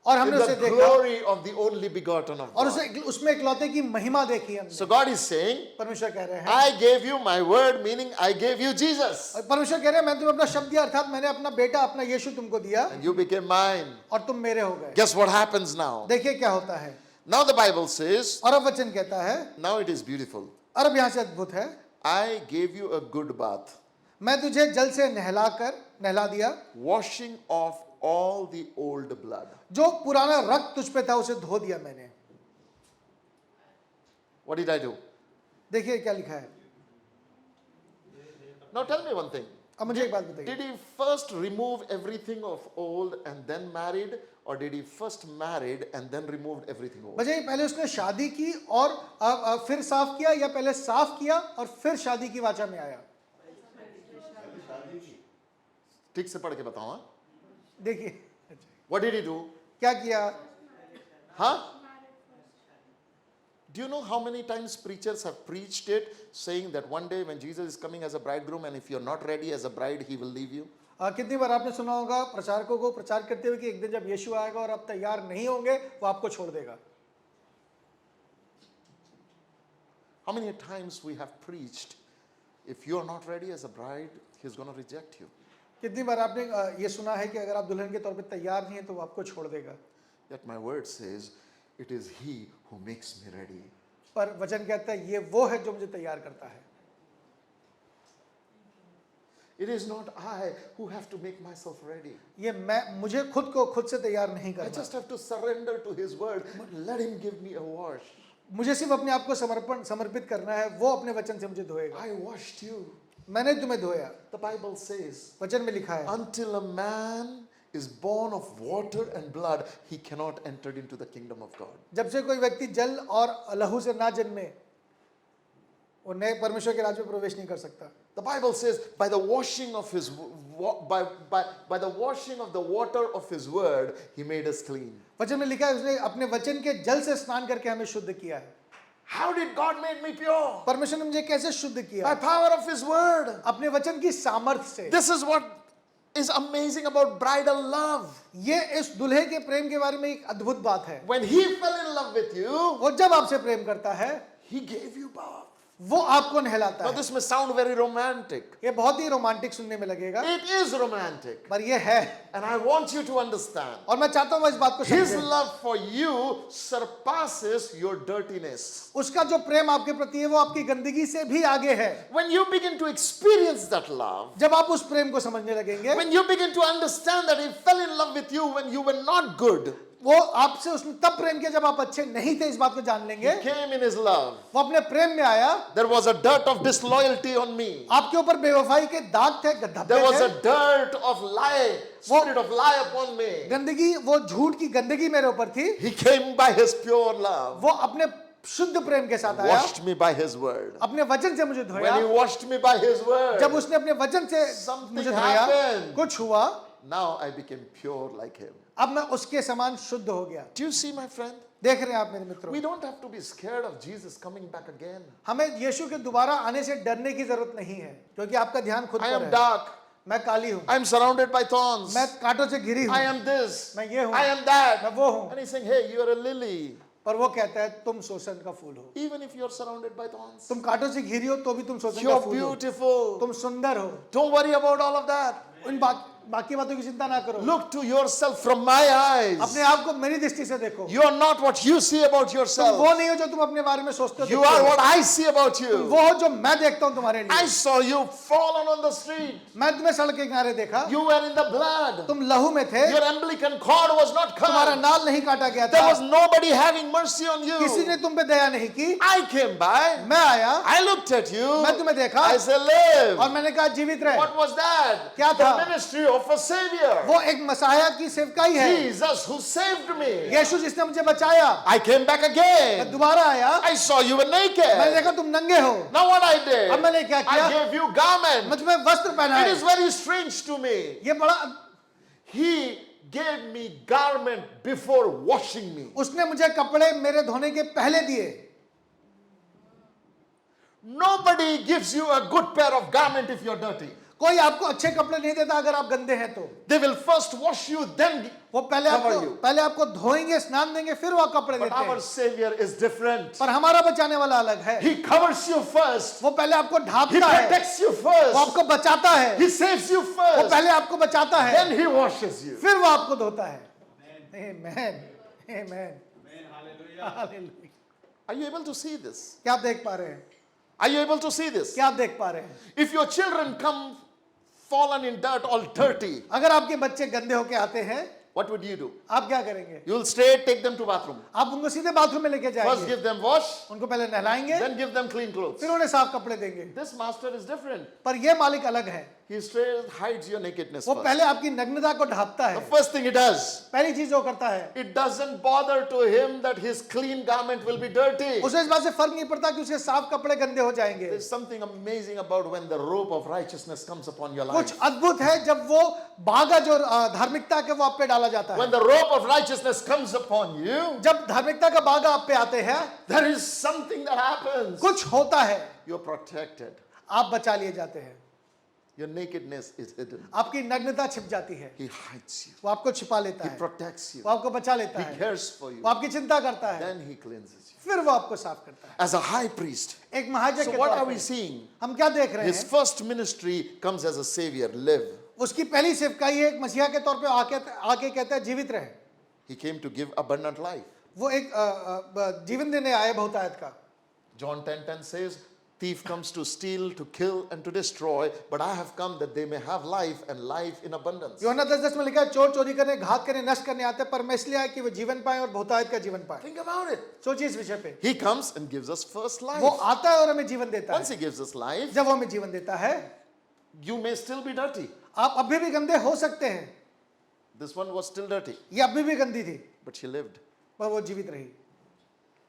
और in हमने उसे the देखा glory of the only begotten of और God. उसे उसमें इकलौते की महिमा देखी हमने। So God is saying, परमेश्वर कह रहे हैं, I gave you my word, meaning I gave you Jesus. और परमेश्वर कह रहे हैं मैंने तुम्हें अपना शब्द दिया, अर्थात मैंने अपना बेटा अपना यीशु तुमको दिया And you became mine. और तुम मेरे हो गए। Guess what happens now? देखिए क्या होता है। Now the Bible says, और अब वचन कहता है, now it is beautiful. और अब यहाँ से अद्भुत है, I gave you a good bath, मैं तुझे जल से नहला दिया, washing off all the old blood. जो पुराना रक्त तुझ पे था उसे धो दिया मैंने। What did I do? देखिए क्या लिखा है। Now tell me one thing. अब मुझे एक बात बताइए, Did he first remove everything of old and then married, or did he first married and then removed everything old? बजाय पहले उसने शादी की और फिर साफ किया या पहले साफ किया और फिर शादी की वाचा में आया? ठीक से पढ़ के बताओ हाँ? देखिए What did he do? क्या किया। Huh? Do you know how many times preachers have preached it, saying that one day when Jesus is coming as a bridegroom, and if you're not ready as a bride, he will leave you? कितनी बार आपने सुना होगा प्रचारकों को प्रचार करते हुए कि एक दिन जब यीशु आएगा और आप तैयार नहीं होंगे वो आपको छोड़ देगा. How many times we have preached, if you are not ready as a bride, he's going to reject you. कितनी बार आपने ये सुना है कि अगर आप दुल्हन के तौर पे तैयार नहीं है तो वो आपको छोड़ देगा. Yet my word says, it is he who makes me ready. पर वचन कहता है ये वो है जो मुझे तैयार करता है. It is not I who have to make myself ready. ये मैं मुझे खुद को खुद से तैयार नहीं I करना. just have to surrender to his word. Let him give me a wash. मुझे सिर्फ अपने आप को समर्पित करना है. वो अपने वचन से मुझे धोएगा. I washed you. मैंने तुम्हें धोया. The Bible says, वचन में लिखा है until a man is born of water and blood, he cannot enter into the kingdom of God. जब से कोई व्यक्ति जल और लहू से ना जन्मे वो नए परमेश्वर के राज्य में प्रवेश नहीं कर सकता. The Bible says, by the washing of his by the washing of the water of his word, he made us clean. वचन में लिखा है उसने अपने वचन के जल से स्नान करके हमें शुद्ध किया है. How did God make me pure? परमेश्वर ने मुझे कैसे शुद्ध किया? By power of his word. अपने वचन की सामर्थ्य से. This is what is amazing about bridal love. ये इस दुल्हे के प्रेम के बारे में एक अद्भुत बात है. When he fell in love with you, वो जब आपसे प्रेम करता है he gave you birth. वो आपको नहलाता Now है. this may sound very romantic. ये बहुत ही रोमांटिक सुनने में लगेगा It is romantic. पर ये है. And I want you to understand. और मैं चाहता हूँ इस बात को His समझें. love for you surpasses your dirtiness. उसका जो प्रेम आपके प्रति है वो आपकी गंदगी से भी आगे है. When you begin to experience that love, जब आप उस प्रेम को समझने लगेंगे when you begin to understand that he fell in love with you when you were not good, वो आपसे उसने तब प्रेम किया जब आप अच्छे नहीं थे. इस बात को जान लेंगे. he came in his love. वो अपने प्रेम में आया. There was a dirt of disloyalty on me. आपके ऊपर बेवफाई के दाग थे, धब्बे There was a थे. dirt of lie, spirit of lie upon me. गंदगी, वो झूठ की गंदगी मेरे ऊपर थी. He came by his pure love. वो अपने शुद्ध प्रेम के साथ आया. Washed me by his word. अपने वचन से मुझे When धोया. he washed me by his word, जब उसने अपने वचन से something मुझे धोया, happened. कुछ हुआ. Now I became pure like him. अब मैं उसके समान शुद्ध हो गया. Do you see, my friend? देख रहे हैं आप मेरे मित्रों. We don't have to be scared of Jesus coming back again. हमें यीशु के दोबारा आने से डरने की जरूरत नहीं है क्योंकि आपका ध्यान खुद I पर am है. dark. मैं काली हूँ. I am surrounded by thorns. मैं कांटों से घिरी I हूँ. am this. मैं ये हूँ. I am that. मैं वो हूँ. And he's saying, hey, you are a lily. पर वो कहता है तुम शोषण का फूल हो. Even if you are surrounded by thorns, तुम कांटों से घिरी हो तो भी तुम शोषण you का are फूल हो. beautiful. तुम सुंदर हो. Don't worry about all of that. उन बाकी बातों की चिंता ना करो. Look to yourself from my eyes. अपने आप को मेरी दृष्टि से देखो. You are not what you see about तुम yourself. वो नहीं हो जो तुम अपने बारे में सोचते हो. You are what I see about तुम you. वो हो जो मैं देखता हूँ तुम्हारे लिए. I saw you fallen on the street. मैं तुम्हें सड़क के किनारे देखा. You were in the blood. तुम लहू में थे. Your umbilical cord was not तुम्हारा cut. नाल नहीं काटा गया There था. was nobody having mercy on किसी you. ने तुम पे दया नहीं की. I came by. मैं आया. I looked at you. मैं तुम्हें देखा. I said, live. और मैंने कहा जीवित रहे. What was that? क्या था? The ministry of a savior. वो एक मसाया की सेवकाई है. Jesus who saved me. यीशु जिसने मुझे बचाया. I came back मैं again. दोबारा आया. I saw you were मैंने naked. देखा तुम नंगे हो. Now what I did? अब मैंने क्या किया? I gave you मैं garment. तुम्हें वस्त्र It पहनाए. is very strange to me. ये बड़ा He gave me garment before washing me. उसने मुझे कपड़े मेरे धोने के पहले दिए. Nobody gives you a good pair of garment if you're dirty. कोई आपको अच्छे कपड़े नहीं देता अगर आप गंदे हैं तो. They will first wash you, then वो cover you. पहले आपको धोएंगे, स्नान देंगे, फिर वो कपड़े But देते हैं. our Savior is different. पर हमारा बचाने वाला अलग है. He covers you first. वो पहले आपको He ढांपता है. protects you वो first. आपको बचाता है. He saves you वो first. पहले आपको बचाता है. Then He washes you. फिर वो आपको धोता है. Amen. Amen. Hallelujah. Are you able to see this? क्या आप देख पा रहे हैं? Are you able to see this? क्या आप देख पा रहे हैं? If your children come fallen in dirt, all dirty, अगर आपके बच्चे गंदे होके आते हैं, what would you do? आप क्या करेंगे? You will straight take them to bathroom. आप उनको सीधे बाथरूम में लेके First जाएंगे. give them wash, उनको पहले नहलाएंगे, then give them clean clothes. फिर उन्हें साफ कपड़े देंगे. This master is different. पर ये मालिक अलग है. He straight hides your nakedness वो first. पहले आपकी नग्नता को ढांपता The है। first thing he does, पहली चीज जो करता है, it doesn't bother to him that his clean garment will be dirty. उसे इस बात से फर्क नहीं पड़ता कि उसके साफ कपड़े गंदे हो जाएंगे। There's something amazing about when the robe of righteousness comes upon your कुछ life. अद्भुत है जब वो बागा जो धार्मिकता के वो आप पे डाला जाता When है। the robe of righteousness comes upon you, जब धार्मिकता का बागा आप पे आते हैं, there is something that happens. कुछ होता है, You're protected. आप बचा लिए जाते हैं, Your nakedness is hidden. आपकी नग्नता छिप जाती है, He hides you. वो आपको छिपा लेता He है, protects you. वो आपको बचा लेता He है, cares for you. वो आपकी चिंता करता है, Then he cleanses you. फिर वो आपको साफ करता है। As a high priest. एक महायाजक So के what तौर are पे we seeing? हम क्या देख रहे His हैं? first ministry comes as a savior. Live. उसकी पहली सेवकाई एक मसीहा के तौर पे आके कहता है जीवित रहे। He came to give abundant life. वो एक जीवन देने आए बहुतायत का। John 10:10 says, thief comes to steal, to kill, and to destroy, but I have come that they may have life and life in abundance. यूहन्ना 10:10 में लिखा है, चोर चोरी करने, घात करने, नष्ट करने आते हैं, पर मैं इसलिए आया कि वो जीवन पाए और बहुतायत का जीवन पाए। Think about it. सोचिए इस विषय पे। He comes and gives us first वो life. आता है और हमें जीवन देता Once है। he gives us life, जब वो हमें जीवन देता है, you may still be dirty. आप अभी भी गंदे हो सकते हैं। This one was still dirty, ये अभी भी गंदी थी, but she lived पर वो जीवित रही।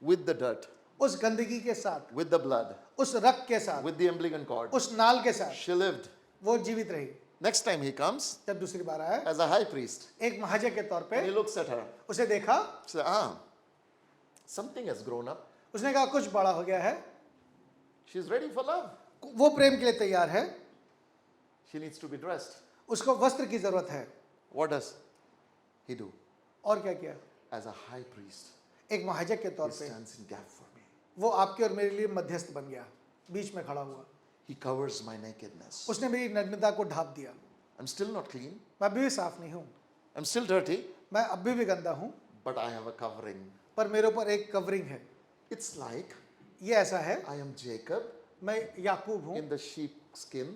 with the dirt, उस गंदगी के साथ, with the blood, उस रक्त के साथ, with the umbilical cord. उस नाल के साथ She lived. वो जीवित रही। Next time he comes जब दूसरी बार आया, as a high priest, एक महायाजक के तौर and he पे looks at her. उसे देखा, He says, something has grown up. उसने कहा कुछ बड़ा हो गया है, She's ready for love. वो प्रेम के लिए तैयार है, She needs to be dressed. उसको वस्त्र की जरूरत है। What does he do? और क्या किया? As a high priest, एक महायाजक के he तौर पे stands in gap for me. वो आपके और मेरे लिए मध्यस्थ बन गया, बीच में खड़ा हुआ। He covers my nakedness. उसने मेरी नग्नता को ढांप दिया। I'm still not clean. मैं अभी भी साफ नहीं हूँ, I'm still dirty, मैं अभी भी गंदा हूँ, but I have a covering. पर मेरे ऊपर एक कवरिंग है। It's like ये ऐसा है, I am Jacob मैं याकूब हूँ, in the sheep skin,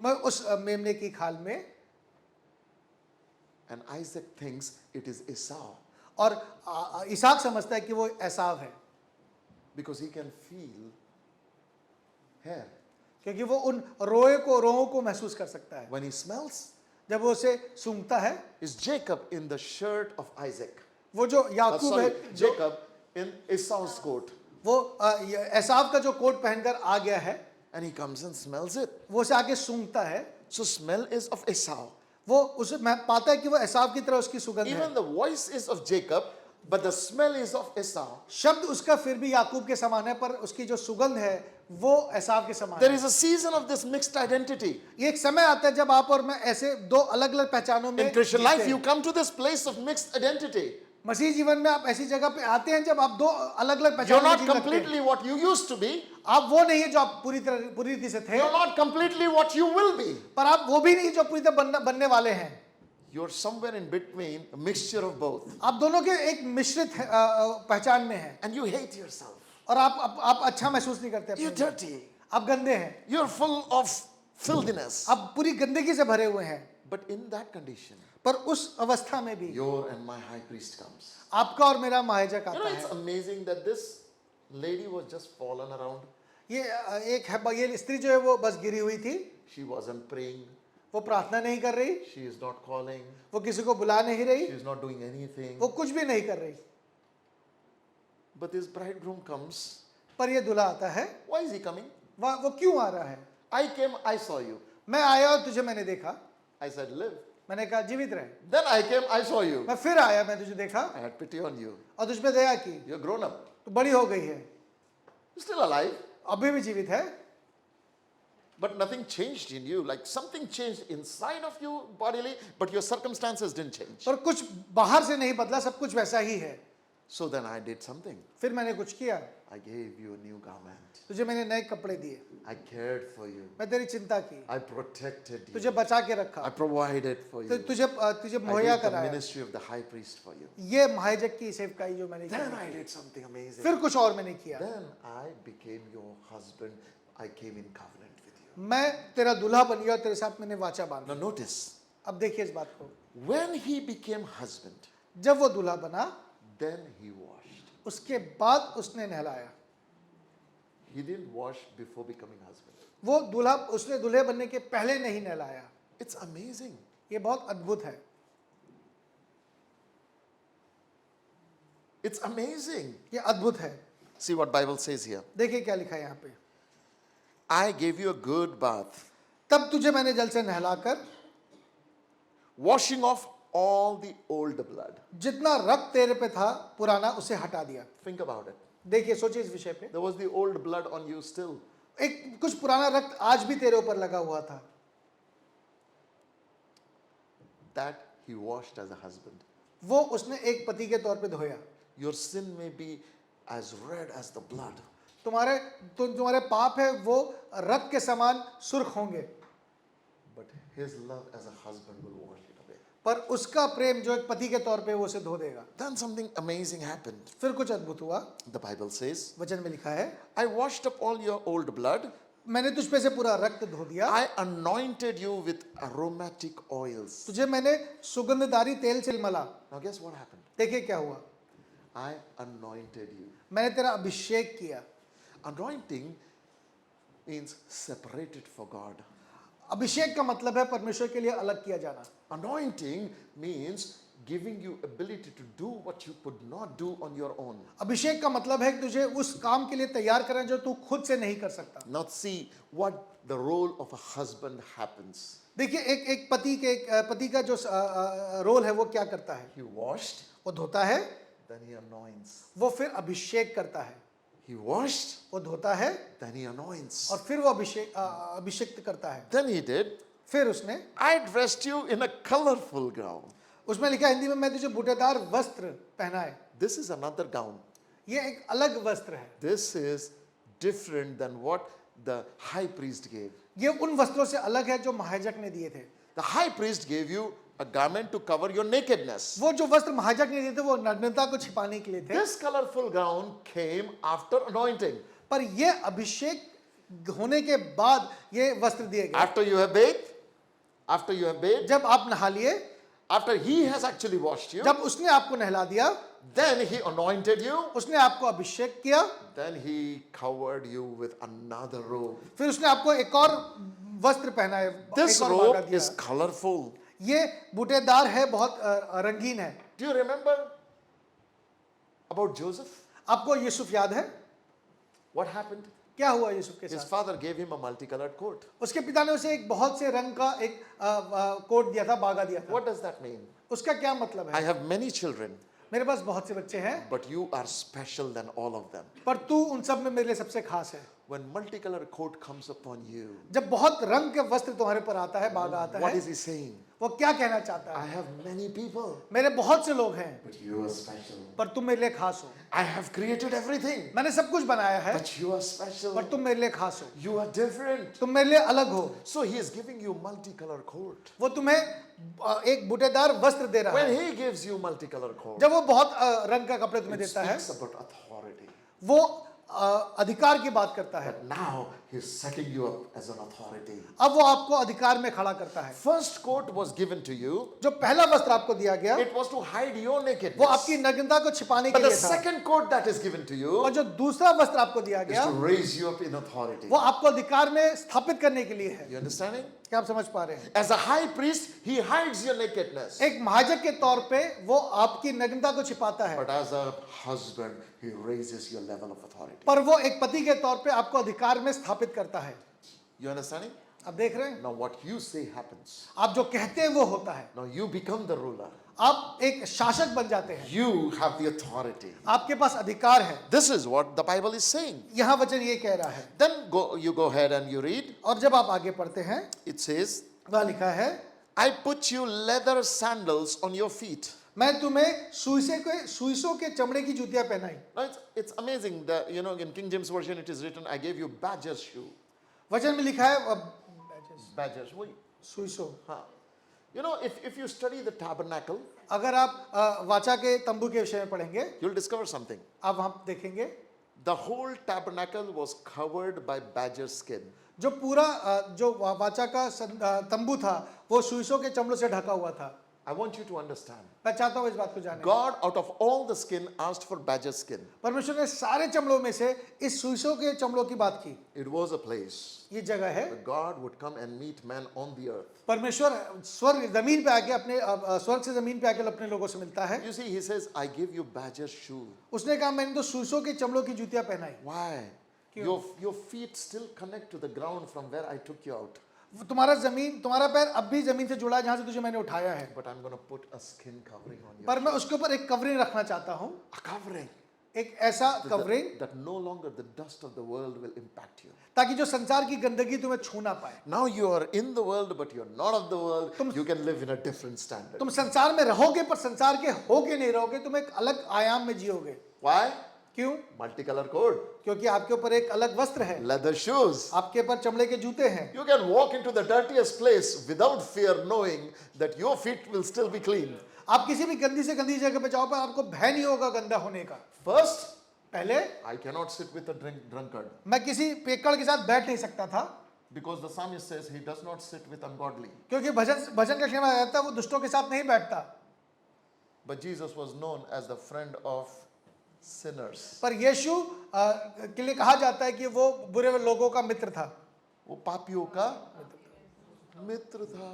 मैं उस मेमने की खाल में, and Isaac thinks it is Esau और इसहाक समझता है कि वो एसाव है, because he can feel hair. क्योंकि वो उन रोओं को महसूस कर सकता है। When he smells, जब वो उसे सूंघता है, is Jacob in the shirt of Isaac. वो जो याकूब Sorry, है, जो Jacob in Esau's coat. वो एसाव का जो कोट पहनकर आ गया है, And he comes and smells it. वो उसे आके सूंघता है, So smell is of Esau. वो उसे मैं पाता है कि वो एसाव की तरह उसकी सुगंध है। Even the voice is of Jacob, but the smell is of Esau. शब्द उसका फिर भी याकूब के समान है, पर उसकी जो सुगंध है वो एसाव के समान There है। is a season of this mixed identity. ये एक समय आता है जब आप और मैं ऐसे दो अलग अलग पहचानों में In Christian जीते life, हैं। you come to this place of mixed identity. मसीह जीवन में आप ऐसी जगह पे आते हैं जब आप दो अलग अलग You're पहचानों में not जीने लगते हैं। completely what you used to be. आप वो नहीं है जो आप पूरी रीति से थे, You're not completely what you will be. पर आप वो भी नहीं जो पूरी तरह बनने वाले हैं। You're somewhere in between, a mixture of both. आप दोनों के एक मिश्रित पहचान में हैं, And you hate yourself. और आप अच्छा महसूस नहीं करते You're अपने में। dirty. आप गंदे हैं, You're full of filthiness. आप पूरी गंदगी से भरे हुए हैं, But in that condition, पर उस अवस्था में भी your and my high priest comes. आपका और मेरा महायाजक You know, आता it's है। amazing that this lady was just fallen around. ये एक है, ये स्त्री जो है वो बस गिरी हुई थी, She wasn't praying. वो प्रार्थना नहीं कर रही, She is not calling. वो किसी को बुला नहीं रही, She is not doing anything. वो कुछ भी नहीं कर रही, But this bridegroom comes. पर ये दूल्हा आता है। Why is he coming? वो क्यों आ रहा है? I came, I saw you. मैं आया और तुझे मैंने देखा, I said, live. मैंने कहा जीवित रहे। Then I came, I saw you. मैं फिर आया, मैं तुझे देखा I had pity on you. और तुझ पे दया की, You're grown up. तो बड़ी हो गई है, You're still alive. अभी भी जीवित है, But nothing changed in you. Like something changed inside of you bodily, but your circumstances didn't change. पर कुछ बाहर से नहीं बदला, सब कुछ वैसा ही है। So then I did something. फिर मैंने कुछ किया, I gave you a new garment. तुझे मैंने नए कपड़े दिए, I cared for you. मैं तेरी चिंता की, I protected तुझे you. बचा के I रखा, provided for you. तुझे I मुहैया did the कराया। ministry of the high priest for you. ये महायाजक की सेवकाई जो मैंने Then की, I did something amazing. फिर कुछ और मैंने किया, Then I became your husband. I came in covenant with you. मैं तेरा दूल्हा बन गया और तेरे साथ मैंने वाचा बांधा। Now notice, अब देखिए इस बात को, when he became husband, जब वो दूल्हा बना, then he washed. उसके बाद उसने नहलाया। He didn't wash before becoming husband. वो दूल्हा उसने दूल्हे बनने के पहले नहीं नहलाया। It's amazing. ये बहुत अद्भुत है। It's amazing. ये अद्भुत है। See what Bible says here. देखिए क्या लिखा है यहाँ पे, I gave you a good bath, तब तुझे मैंने जल से नहलाकर washing off all the old blood. जितना रक्त तेरे पे था पुराना उसे हटा दिया। Think about it. देखिए सोचिए इस विषय पे, There was the old blood on you still. एक कुछ पुराना रक्त आज भी तेरे ऊपर लगा हुआ था, That he washed as a husband. वो उसने एक पति के तौर पे धोया। Your sin may be as red as the blood, तुम्हारे पाप है वो रक्त के समान सुर्ख होंगे, but his love as a husband will wash it away. पर उसका प्रेम जो एक पति के तौर पे वो उसे धो देगा। Then something amazing happened. फिर कुछ अद्भुत हुआ। The Bible says, वचन में लिखा है, I washed up all your old blood. मैंने तुझ पे से पूरा रक्त धो दिया, I anointed you with aromatic oils. तुझे मैंने सुगंधदारी तेल से मला। Now guess what happened? देखिए क्या हुआ, I anointed you. मैंने तेरा अभिषेक किया। Anointing means separated for God. अभिषेक का मतलब है परमेश्वर के लिए अलग किया जाना। Anointing means giving you ability to do what you could not do on your own. अभिषेक का मतलब है कि तुझे उस काम के लिए तैयार करना जो तू खुद से नहीं कर सकता। Now see what the role of a husband happens. देखिए एक पति का जो रोल है वो क्या करता है, He washed, वो धोता है, then he anoints. वो फिर अभिषेक करता है। He washed, वो धोता है then he anoints. और फिर वो अभिषेक करता है। Then he did, फिर उसने, I dressed you in a colorful gown. उसमें लिखा हिंदी में, मैं तुझे बूटेदार वस्त्र पहनाए। This is another gown. ये एक अलग वस्त्र है, This is different than what the high priest gave. ये उन वस्त्रों से अलग है जो महायाजक ने दिए थे। The high priest gave you a garment to cover your nakedness. वो जो वस्त्र महायाजक ने दिए थे वो नग्नता को छिपाने के लिए थे, This colorful gown came after anointing. पर ये अभिषेक होने के बाद ये वस्त्र दिए गए। After you have bathed, जब आप नहा लिए, after he has actually washed you, जब उसने आपको नहला दिया, then he anointed you, उसने आपको अभिषेक किया, then he covered you with another robe. फिर उसने आपको एक और वस्त्र पहनाए, This एक और बागा robe दिया। is colorful. ये बूटेदार है, बहुत रंगीन है। Do you remember about Joseph? आपको यूसुफ याद है What happened? क्या हुआ यूसुफ के His साथ? father gave him a multicolored coat. उसके पिता ने उसे एक बहुत से रंग का एक कोट दिया था, बागा दिया था। What does that mean? उसका क्या मतलब I है? have many children, मेरे पास बहुत से बच्चे हैं, but you are special than all of them. पर तू उन सब में मेरे लिए सबसे खास है। When multicolored coat comes upon you, जब बहुत रंग के वस्त्र तुम्हारे पर आता है, बागा आता what है, is he saying? वो क्या कहना चाहता I है? have many people, मेरे बहुत से लोग हैं, but you are special. पर तुम मेरे लिए खास हो। I have created everything, मैंने सब कुछ बनाया है, but you are special. पर तुम मेरे लिए खास हो, You are different. तुम मेरे लिए अलग हो। So he is giving you multicolored coat. वो तुम्हें एक बूटेदार वस्त्र दे रहा When है। he gives you multicolored coat, जब वो बहुत रंग का कपड़े तुम्हें it देता है, speaks about authority. वो अधिकार की बात करता है। But now he is setting you up as an authority. अब वो आपको अधिकार में खड़ा करता है। First coat was given to you. जो पहला वस्त्र आपको दिया गया, It was to hide your वो nakedness. आपकी नग्नता को छिपाने के But the लिए था, second coat that is given to you और जो दूसरा वस्त्र आपको दिया is गया, to raise you up in authority. वो आपको अधिकार में स्थापित करने के लिए है। You understanding? क्या आप समझ पा रहे हैं? As a high priest, he hides your nakedness. एक महायाजक के तौर पे वो आपकी नग्नता को छिपाता है, But as a husband, he raises your level of authority. पर वो एक पति के तौर पे आपको अधिकार में स्थापित करता है। You understanding? आप देख रहे हैं? Now what you say happens. आप जो कहते हैं वो होता है। Now you become the ruler. आप एक शासक बन जाते हैं, You have the authority. आपके पास अधिकार है। This is what the Bible is saying. यहाँ वचन ये कह रहा है। Then you go ahead and you read. और जब आप आगे पढ़ते हैं, It says, वहाँ लिखा है, I put you leather sandals on your feet. मैं तुम्हें सुइसों के चमड़े की जूतियां पहनाई। Now it's amazing that, in King James Version it is written, I gave you badger's shoe. वचन में लिखा है Badger's, वही. सुइसों। हाँ. If you study the tabernacle, अगर आप वाचा के तंबू के विषय में पढ़ेंगे, you'll discover something. आप वहाँ देखेंगे, The whole tabernacle was covered by badger skin. जो पूरा जो वाचा का तंबू था वो सुइसों के चमड़ों से ढका हुआ था। I want you to understand. मैं चाहता हूँ इस बात को जाने। God, out of all the skin, asked for badger skin. परमेश्वर ने सारे चमड़ों में से इस सुइसों के चमड़ों की बात की। It was a place ये जगह है where God would come and meet man on the earth. परमेश्वर स्वर्ग जमीन पे आके अपने स्वर्ग से जमीन पे आके अपने लोगों से मिलता है। You see, he says, I give you badger shoe. उसने कहा मैंने तो सुइसों के चमड़ों की जूतियां पहनाई। Why? Your feet still connect to the ground from where I took you out. तुम्हारा पैर अब भी जमीन से जुड़ा है जहां से तुझे मैंने उठाया है। But I'm going to put a skin covering on you. पर मैं उसके ऊपर एक कवरिंग रखना चाहता हूँ। A covering. एक ऐसा covering That no longer the dust of the world will impact you. ताकि जो संसार की गंदगी तुम्हें छू ना पाए। Now you are in the world, but you're not of the world. You can live in a different standard. तुम संसार में रहोगे पर संसार के होके नहीं रहोगे, तुम एक अलग आयाम में जियोगे। Why? क्यों? Multicolor code. क्योंकि आपके ऊपर एक अलग वस्त्र है, Leather shoes. आपके ऊपर चमड़े के जूते हैं। You can walk into the dirtiest place without fear, knowing that your feet will still be clean. आप किसी भी गंदी से गंदी जगह पे जाओ पर आपको भय नहीं होगा गंदा होने का। First, पहले I cannot sit with a drunkard. मैं किसी पेकड़ के साथ बैठ नहीं सकता था Because the psalmist says he does not sit with ungodly. क्योंकि भजन लिखने में आता है वो दुष्टों के साथ नहीं बैठता। But Jesus was known as the friend of sinners. पर यीशु के लिए कहा जाता है कि वो बुरे लोगों का मित्र था। वो पापियों का मित्र था।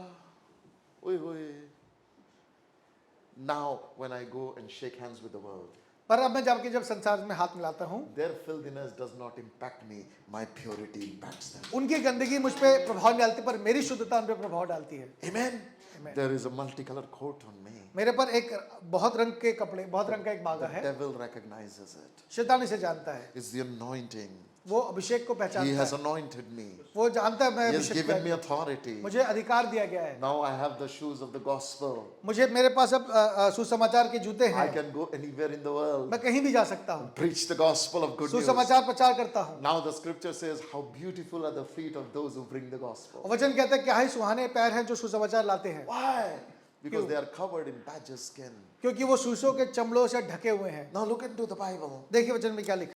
ओए होए। Now when I go and shake hands with the world, पर अब मैं जब संसार में हाथ मिलाता हूँ, their filthiness does not impact me, my purity impacts them. उनकी गंदगी मुझ पे प्रभाव नहीं डालती पर मेरी शुद्धता उन पे प्रभाव डालती है। Amen. There is a multicolored coat on me. मेरे पर एक बहुत रंग के कपड़े, बहुत रंग का एक बागा The है। devil recognizes it. शैतान इसे जानता है। It's the anointing. वो अभिषेक को He पहचानता has है। anointed me. वो जानता है मैं He has Abhishek given me किया- authority. मुझे अधिकार दिया गया है। Now I have the shoes of the gospel. मेरे पास अब सुसमाचार के जूते I हैं। can go anywhere in the world. मैं कहीं भी जा सकता हूँ, Preach the gospel of good news. सुसमाचार प्रचार करता हूँ। Now the scripture says, how beautiful are the feet of those who bring the gospel. और वचन कहता है क्या ही सुहाने पैर हैं जो सुसमाचार लाते हैं, Why? Because they are covered in badger skin. क्योंकि वो सूसों के चमड़ों से ढके हुए हैं। Now look into the Bible. देखिए वचन में क्या लिखा